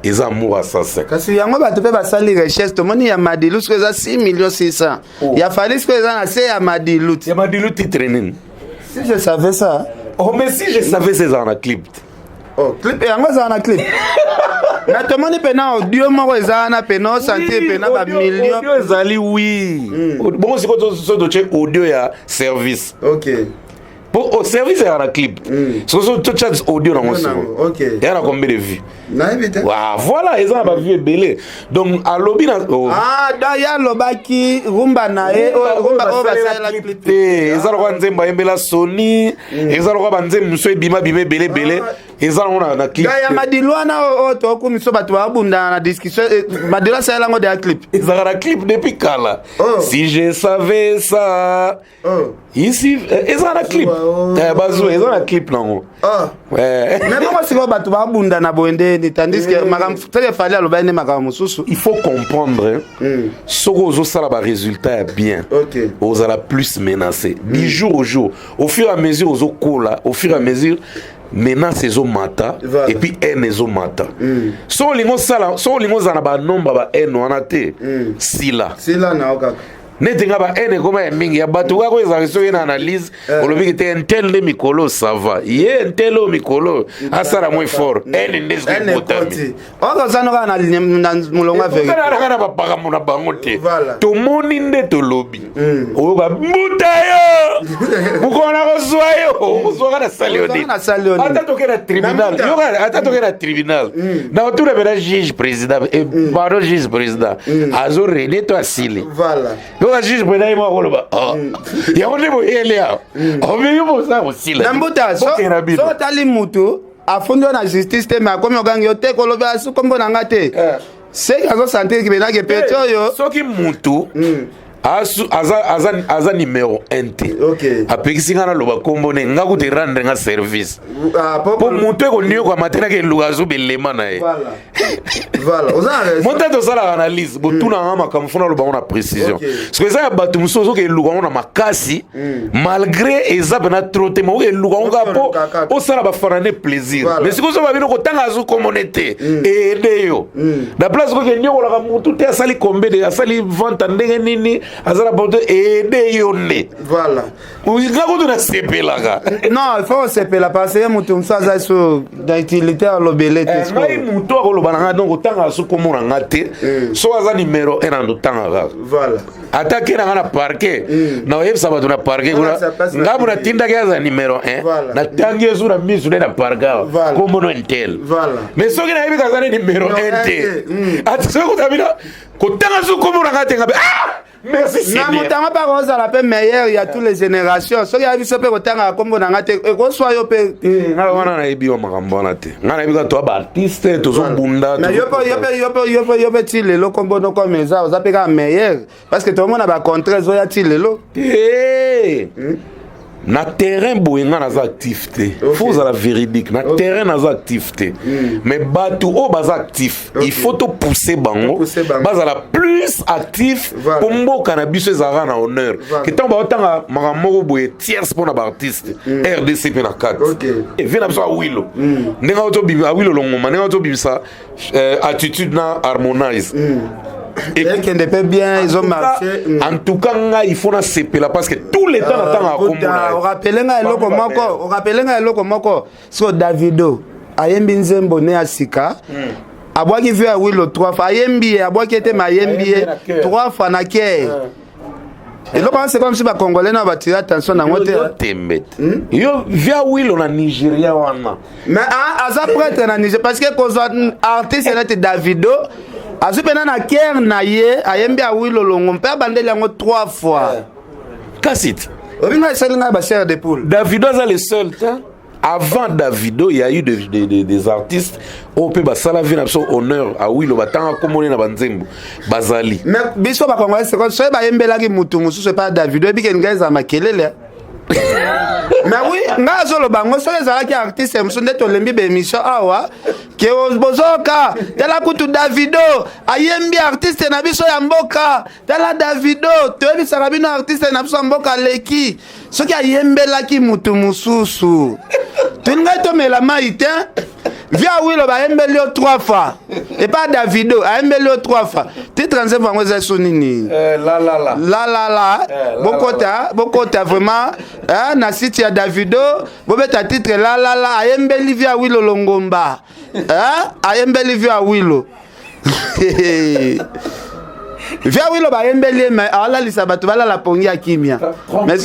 eza amour assassin kasi yango bato pe basali recherche tomoni ya Madilu ce eza 6 millions 600 ya fali ce eza na se ya Madilu titre nini si je savais ça mais si je savais c'est ça na clip clip yango eza na clip na tomoni pena audio moko eza na pena santé pena ba millions audio ezali oui bon c'est quoi so do check audio ya service pour au service ya na clip so to chat audio na ngoso ya na combien de vues na éviter voilà eza ba vues belé donc a lobby na da ya lobaki rumba na rumba o basala clip eza lo nzemba yembela Sony eza lo ba nzemba muso ebima belé eza na clip ya Madilwana o to ku miso batu babunda na discussion Madilwa sala ngo de clip eza na clip depuis kala si je savais ça ici eza na clip bazo eza na clip nango mais comment c'est que batu babunda na boende tandis que magam très fallait aloba ne magam mususu il faut comprendre soko zo sala ba résultat bien ozala plus menacé du jour au jour au fur et à mesure ozo kola au fur et à mesure menace ezo mata et puis haine ezo mata so lingo zana ba nomba ba haine wana te sila na okaka netinga ba haine koma ya mingi ya batu kako ezali so yena analyse olobi te entel de mikolo ça va ye entelo mikolo asara moins fort haine ndesko botami oka zanoka na mulonga veki kana ba paka mona bango te to moni nde to lobi oyoka mbuta yo bukona ko soyo ozoka na salioni ata tokera tribunal yoka ata tokera tribunal na otura bera juge président et pardon juge président azo rene to asili voilà yoka juge président ima koloba ya onde bo elia obi yo boza osila na mbuta so tali mutu afundo na justice te ma komi ogangi yote koloba asu kombo na ngate c'est azo santé ki benage peto yo soki mutu aza numéro 1 te apekisi nga na loba kombo ne nga kuti rendre nga service po mutu ekoniyo kwa matena ke luka azobelema na ye monta tosalaka analyse botuna nga makambo fona lobango na précision soki eza ya bato mosusu ozoka eluka ngo na makasi malgré eza pena tro te maoka eluka ngo kaka po osala bafanane plaisir mais sikoy ozoba bino kotanga azokomone te eede yo na place koke enyokolaka mutu te asali kombe de asali vente ndenge nini azala boto ede yone voilà ngako tuna sepelaka non il faut sepela parce que mutu msaza so d'utilité à lobelete ngai mutu akoloba na nga donc tanga so komona nga te so aza numéro 1 ando tanga kaka voilà atake na nga na parquet na oyebisa bato na parquet kuna nga muna tindaki aza numéro 1 na tangi esu na misu ne na parquet komono entel mais soki na yebi kaza ne numéro 1 te ati soki kotabina kotanga so komona nga te nga be Merci, c'est na bien. mutanga pa roza la pe meilleur il y a toutes les générations so ya biso pe kotanga kombo na ngate ko so yo pe nga wana na ebi wa makambo na te nga na ebi ka to ba artiste to zo bunda mais yo pe ti lelo kombo no comme ça oza pe ka meilleur parce que tout le monde a ba contraire zo ya ti lelo na terrain boye nga naza actif te faut la véridique na terrain naza actif te mais bato o baza actif il faut to pousser bango bazala plus actif pour mboka na biso ezalaka na honneur ke ntango baotanga makambo moko boye tierce mpo na baartiste RDC mpe na kati vie na biso awilo ndenge otobimisa awilo longoma ndenge otobimisa attitude na harmonize et kende pe bien ils ont marché en tout cas nga il faut na sepela parce que tout le temps natanga komona on rappelle nga eloko moko so Davido ayembi nzembo ne asika abwaki vu a wilo 3 fois ayembi abwaki ete mayembi 3 fois na ke eloko c'est comme si ba congolais na ba tirer attention na ngote tembet yo via wilo na Nigeria wana mais aza prêtre na Nigeria parce que cause artiste na te Davido azupena na ker na ye ayembi a wilo longo mpe abandeli yango 3 fois kasit obinga esalinga ba chair de poule Davido aza le seul avant Davido il y a eu des artistes on peut basala vie na biso honneur a wilo batanga komone na banzembo bazali mais biso ba congolais c'est quoi so ba yembelaki mutu mususu pas Davido ebike ngeza makelele mais oui nga zolo bango so ezalaki artiste musu nde tolembi ba émission awa ke bozoka tala kutu Davido ayembi artiste na biso ya mboka tala Davido toyebisaka bino artiste na biso ya mboka leki soki ayembelaki mutu mususu tolingai tomela mai te via wilo bayembeli yo 3 fois et pas Davido ayembeli yo 3 fois titre nze vango eza so nini la bokota vraiment na site ya Davido bobeta titre la ayembeli via wilo longomba ayembeli via wilo via wilo bayembeli mais alalisa bato balala pongi ya kimia mais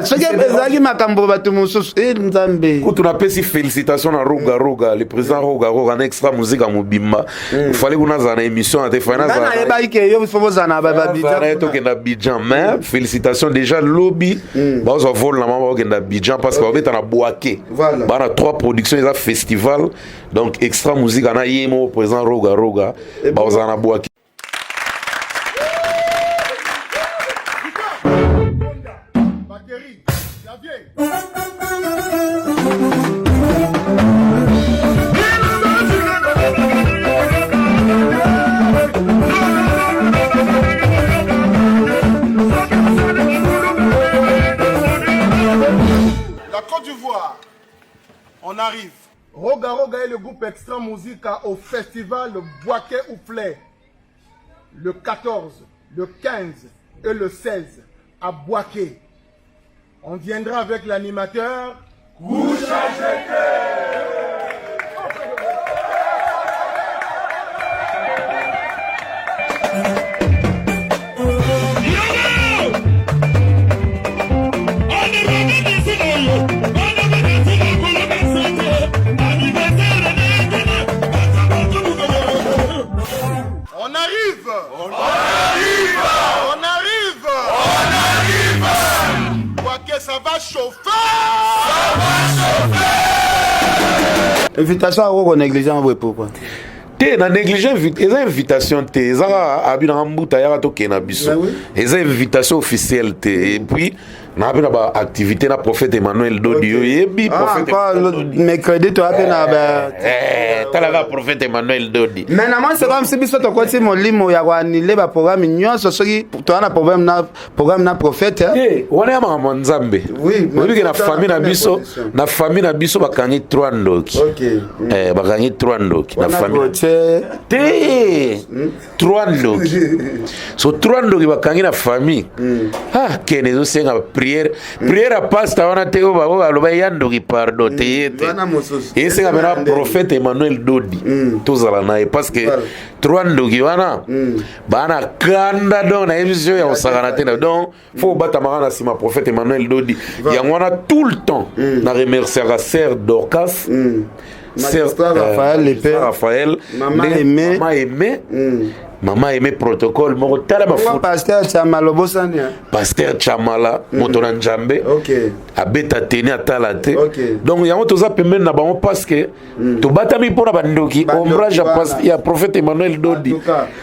soki ezalaki makambo bato mosusu nzambe kutu napesi félicitation na Roga le président Roga na extra musique ya mobimba fallait kuna za na émission na te fana za na yeba ike yo fo za na Abidjan to kenda Abidjan mais félicitations déjà lobby bazo vol na mama kenda Abidjan parce que babeta na Boaké bana 3 productions eza festival donc extra musique na yemo président Roga bazo na Boaké. On arrive. Roga est le groupe Extra Musica au festival Boaké Ouflé. Le 14, le 15 et le 16 à Boaké. On viendra avec l'animateur Koucha ça va chauffer. Invitation à Rogo négligent pourquoi? Te na négligent eza invitation te eza abina mbuta ya to kena biso eza invitation officielle te et puis na abina ba activité na prophète Emmanuel Dodi yebi prophète mercredi to abina ba tala ga prophète Emmanuel Dodi mais na moi c'est comme si biso to koti molimo ya kwa nile ba programme nyonso soki to na programme na prophète wana ya mama nzambe oui mais na famille na biso bakangi 3 ndoki bakangi 3 ndoki na famille te 3 ndoki so 3 ndoki bakangi na famille kene zo senga prière à pasta wana te ba aloba ya ndoki pardon te yete et senga mena prophète Emmanuel Dodi tozala naye parce que 3 ndoki wana bana kanda donc na émission ya osakana te donc faut battre na sima prophète Emmanuel Dodi ya wana tout le temps na remercier à sœur Dorcas Raphaël, Raphaël, Maman Aimé, Maman aimait protocole, mon tala ma foot. Pasteur Chamala Bosani. Pasteur Chamala, Motola Njambe. OK. Abeta teni atalate. Donc yango toza pembe na bango parce que to batami pona bandoki ombrage ya prophète Emmanuel Dodi.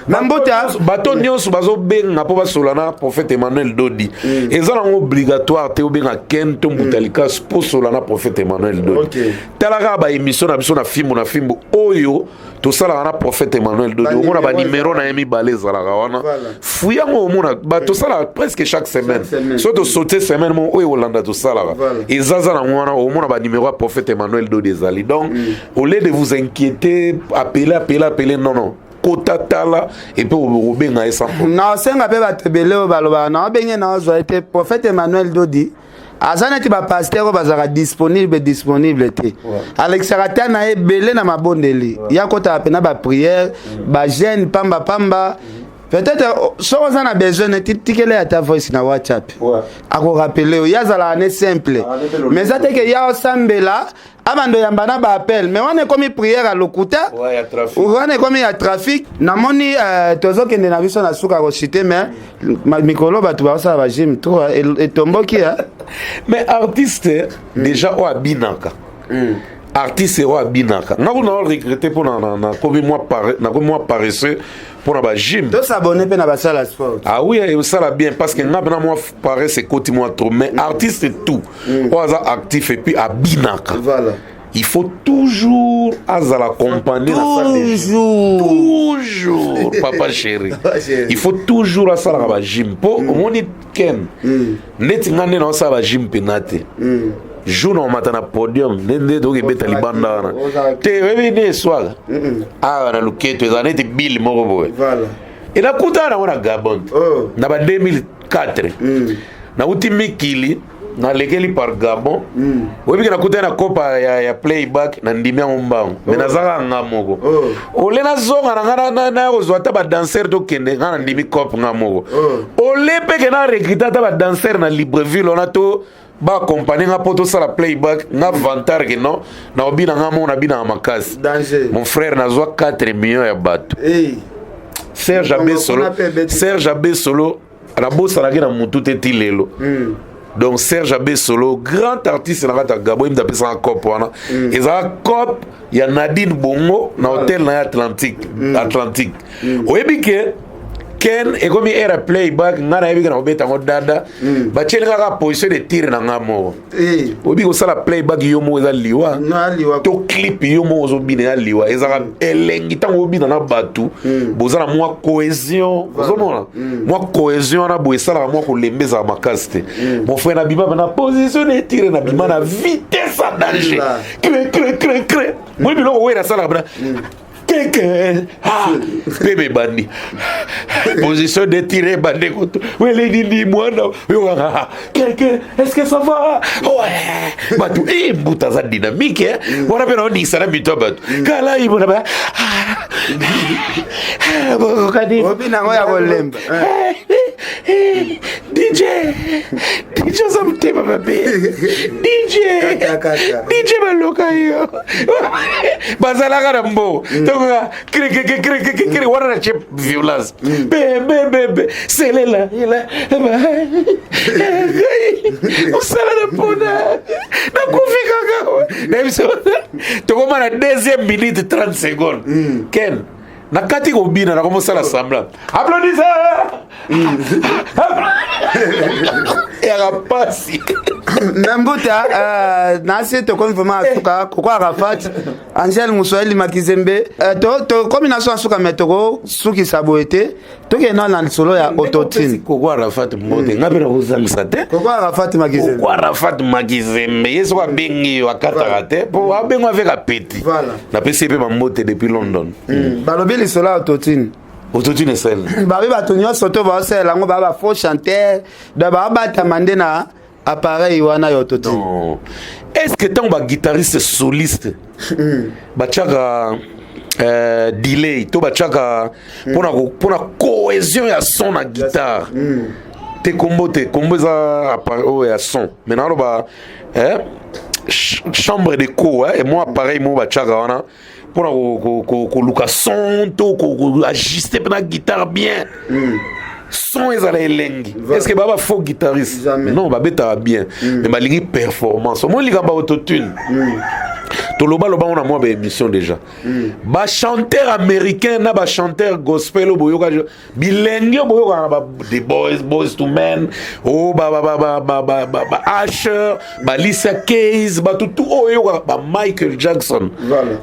Nambota bato nyonso bazo benga po basolana prophète Emmanuel Dodi. Ezala obligatoire te obenga ken to mutalika po solana prophète Emmanuel Dodi. Talaka ba émission na biso na fimbo oyo to sala na prophète Emmanuel Dodi. On a ba numéro na yemi baleza la wana. Fuyango omona ba to sala presque chaque semaine. So to sauter semaine mo oyo Hollanda to sala. Et Zaza na wana omona ba numéro à prophète Emmanuel Dodi ezali. Donc au lieu de vous inquiéter, appeler non. Kota tala et puis au benga esampo. Na senga pe batebele o baloba na benga na zo été prophète Emmanuel Dodi. Azana ti ba pasteur bazaka disponible te. Alex Sarata na ebele na mabondeli. Ya kota apena ba prière, ba jeune pamba. Peut-être si on a besoin de tikele à ta voice na WhatsApp. A ko rappeler ya zala ane simple. Mais ça te que ya sambela abando yambana ba appel mais on est comme prière à lokuta. Ouais, ya trafic. On est comme ya trafic. Na moni tozo kende na biso na suka ko cité mais mikolo ba tu ba ça ba gym tout et tomboki hein. Mais artiste déjà o abinaka. Artiste o abinaka. Na ko na regretter pour na comme moi paresseux pour na ba gym. To s'abonner pe na ba salle sport. Ah oui, ça la bien parce que na moi paraît c'est côté moi trop mais artiste tout. O aza actif et puis abinaka. Voilà. Il faut toujours accompagner la salle de gym. Toujours, papa chéri. Il faut toujours la salle de gym. Pour mon ken, net ngane na salle de gym penate. Jour on matin na podium, nende doki beta libanda na. Te revene soir. Ah na luketo ezanete bill moko boy. Voilà. Et la kuta na wana Gabon. Na ba 2004. Na ultimi kili na lekeli par Gabon. Webi na kuta na kopa ya playback na ndimia mbango. Mais nazaka ngamoko. Ole na zonga na ozwata ba dancer to kende na ndimi cop ngamoko. Ole peke na rekrita ba dancer na Libreville on a to ba accompagner nga poto sala playback nga vantar que non na obina nga mona bina makasi. Mon frère nazwa 4 millions ya bato. Serge Abbé Solo la bossa la na mutu te lelo. Donc Serge Abbé Solo grand artiste na kata Gabo im d'après ça cop wana. Eza cop ya Nadine Bongo na hôtel na Atlantique. Oyebike Ken et comme era playback ngana yebi na obeta ngodada ba chenga ka position de tir na ngamo obi ko sala playback yomo eza liwa to clip yomo zo bina liwa ezaka elengi tango obi na batu bozala mwa cohésion ozomona mwa cohésion na bo esala mwa ko lembeza makasite mon frère na bima na position de tir na bima na vitesse à danger cré moi bi lo ko wera sala bra bébé bandi position de tirer bandi contre oui les dindi moi non est-ce que ça va ouais bah tu es butaza dynamique hein voilà bien on dit ça na bito bat kala ibo na ba kadi obina ngoya ko lemba DJ ça me t'aime bébé DJ baloka yo bazala karambo cré wana na chip violence bébé c'est là usala na pona na kufika gawa na to koma na deuxième minute 30 secondes Ken na kati ko bina na commencer la semblant applaudissez et rapasi Nambuta nasi to konfirma asuka kwa Arafat Angel Muswahili Makizembe to combination asuka metoko suki saboete to ke na solo ya autotune kwa Arafat mode ngabera uzamisa te kwa Arafat Makizembe kwa Arafat Makizembe yeso wa bengi wa katarate po abengo avec a petit na PCP mamote depuis London balobeli solo autotune autotune celle babi batonyo soto ba sela ngo baba faux chanteur da baba tamande na appareil wana yo autotune. Est-ce que tant ba guitariste soliste ba chaka delay to ba chaka pona cohésion ya son na guitare te combo za appareil ya son maintenant ba chambre de co et moi appareil mo ba chaka wana pour luka son to ajuster la guitare bien. Son ezala elengi. Est-ce que baba faux guitariste? Non, babeta bien. Mais balingi performance. Moi liga ba autotune. Toloba loba on a moi émission déjà. Ba chanteur américain na ba chanteur gospel boyoka bilengi boyoka ba the boys to men. Oh ba Asher, ba Lisa Keys, ba tout oyoka ba Michael Jackson.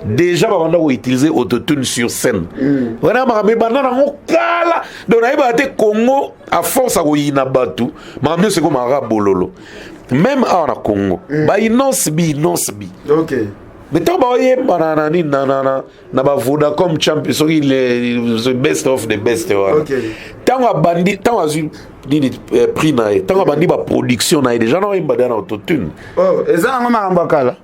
Déjà ba banda ko utiliser autotune sur scène. Wana ba me banana ngokala. Donc na ba te Congo à force à koyina batu. Ma mieux c'est comme arabe bololo. Même en Congo. Ba inonce bi. OK. Mais tant na ba Vodacom champion so il est the best of the best. OK. Tant bandi tant azu ni prix na tant bandi ba production na déjà na imba dans autotune. Oh, eza ngoma makambakala.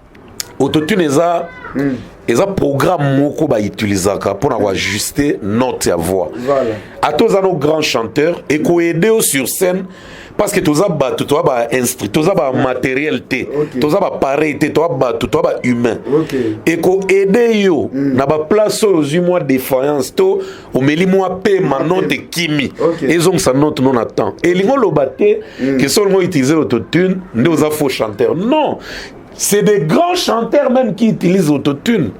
Autotune eza programme moko ba utilisaka pour ajuster note à voix. Voilà. À tous nos grands chanteurs et ko aider sur scène parce que tous ba instru, tous ba matériel té, tous ba pareil té, tous ba humain. Et ko aider yo na ba place aux mois défaillance to au meli moi pe ma note kimi. Ils ont sa note non attend. Et lingo lobaté que seulement utiliser l'autotune, nous a faux chanteurs. Non. C'est des grands chanteurs même qui utilisent l'autotune.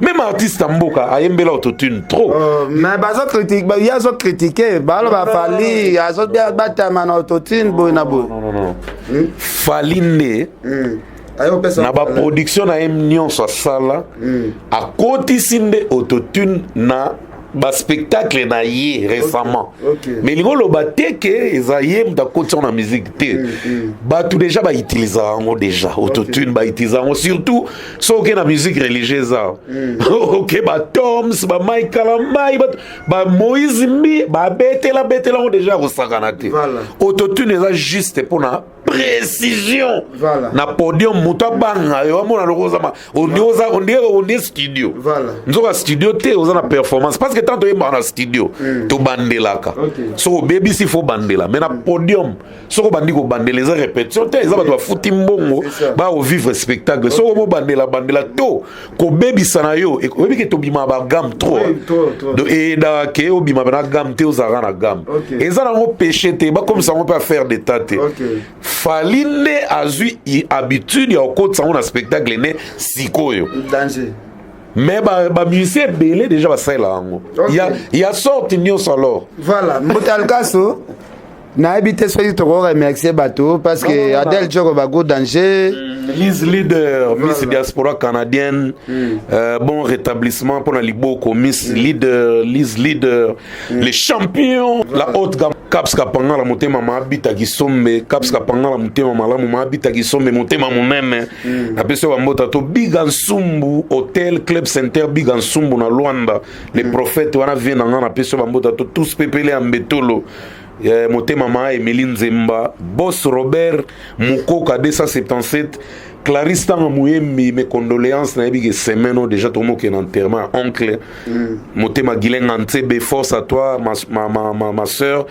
Même artiste Mboka a aimé l'autotune trop. Mais bazo critique, il y a zo critiquer, balo ba fali, ya zo dia batama na autotune boina bo. Non. Fali né. Na ba production na emnion so sala. A côté sinde autotune na ba spectacle na yé récemment. Mais lingo lo baté que ezayem da côté na musique té. Ba tout déjà ba utiliser en déjà autotune ba utiliser surtout so que na musique religieuse. OK ba Toms ba Michael Mai ba Moïse mi ba betela on déjà au sakanate. Autotune eza juste pour na précision. Na podium muta banga yo amona lokozama on dit studio. Nzoka studio té oza na performance parce que tant to yemba na studio to bandelaka. So baby si faut bandela mais na podium so ko bandi ko bandela za répétition té za ba to futi mbongo ba au vivre spectacle so ko bandela to ko baby sana yo e ko que to bima ba gamme trop. Donc et da ke o bima na gamme té ozara na gamme. Et ça na mo péché té ba comme ça on peut faire des tâtes. Faline azu habitude ya okotsa on spectacle né sikoyo danger. Mais ba musicien belé déjà va ça là ngo. Il y a sorti nyos alors. Voilà, Mbotalkaso na habité soit to remercier bateau parce que Adel Djoko ba go danger. Liz leader, Miss Diaspora canadienne. Bon rétablissement pour la Liboko, Miss leader, Liz leader. Les champions, la haute gamme. Caps Kapanga la motema mabita kisombe, Caps Kapanga la motema malamu mabita kisombe, motema monene. Apeso wa mbota to Big Ansumbu Hotel Club Center Big Ansumbu na Luanda. Les prophètes wana viennent na apeso wa mbota to tous pepele ambetolo. Motema ma Emeline Zemba, Boss Robert Mukoka 277. Clarisse Tangamouembi, mes condoléances, na ebige semaine déjà tout le monde qui est enterrement, oncle, Motema Guilen Antebe, force à toi, ma soeur,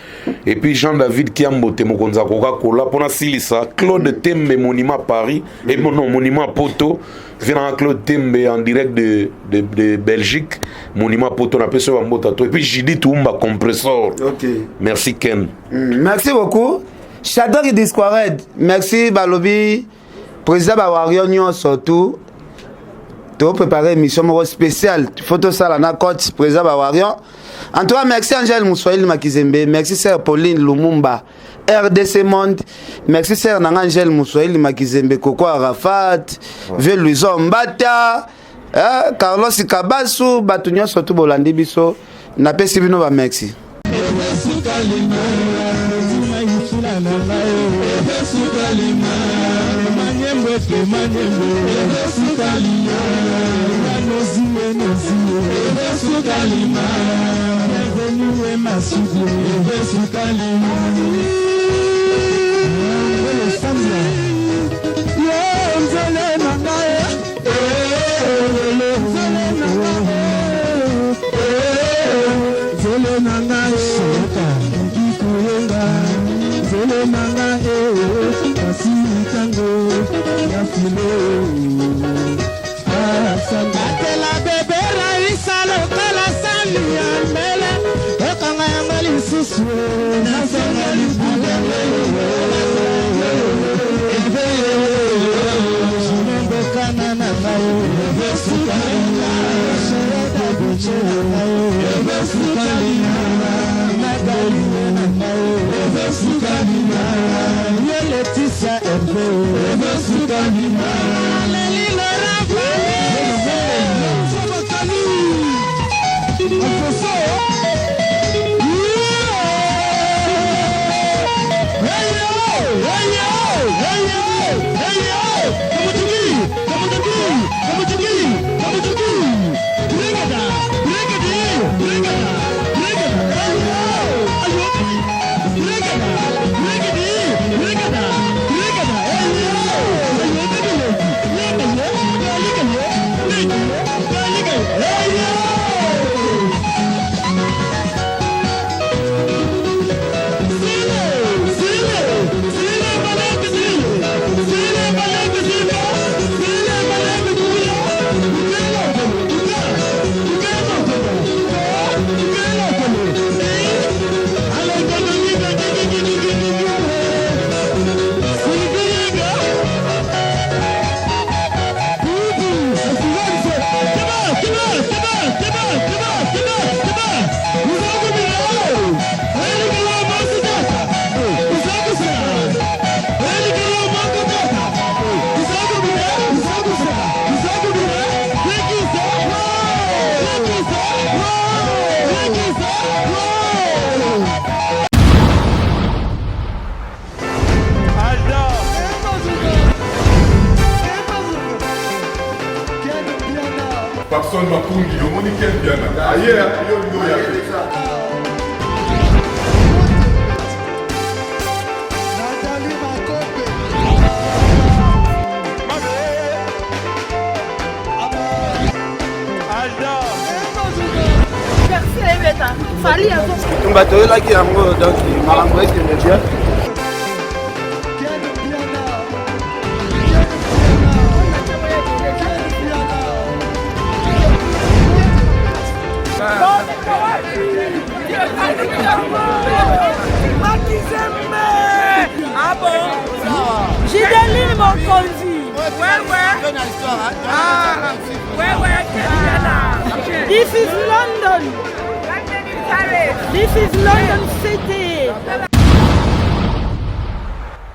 et puis Jean-David Kiambo, Temokonza Coca-Cola, pour la Silissa, Claude Tembe, Monument Paris, et non, Monument Poto, venant Claude Tembe en direct de Belgique, Monument Poto, on appelle ça un motato, et puis Jidi Toumba, compresseur. Merci Ken. Merci beaucoup. Shadow Disquared, merci Balobi. Président Bawarion surtout, tu as préparé une émission spéciale. Photo ça la côte, président Bawarion. En tout cas, merci Angèle Moussoïl Makizembe, merci Sœur Pauline Lumumba, RDC Monde, merci Sœur Angèle Moussoïl Makizembe, Coco Arafat, Veluzo Mbata, Carlos Kabasu, Batunyo surtout Bolandi Biso, Napé Sibino ba merci. Batela bébé Paxson Mapungi, le monde qui est bien là. Ailleurs, il y a Fali avant. On va te là qui a donc malambo est bien. Ah bon? J'ai des lignes mon conduit. Ouais. Ah, ouais. This is London. This is London City.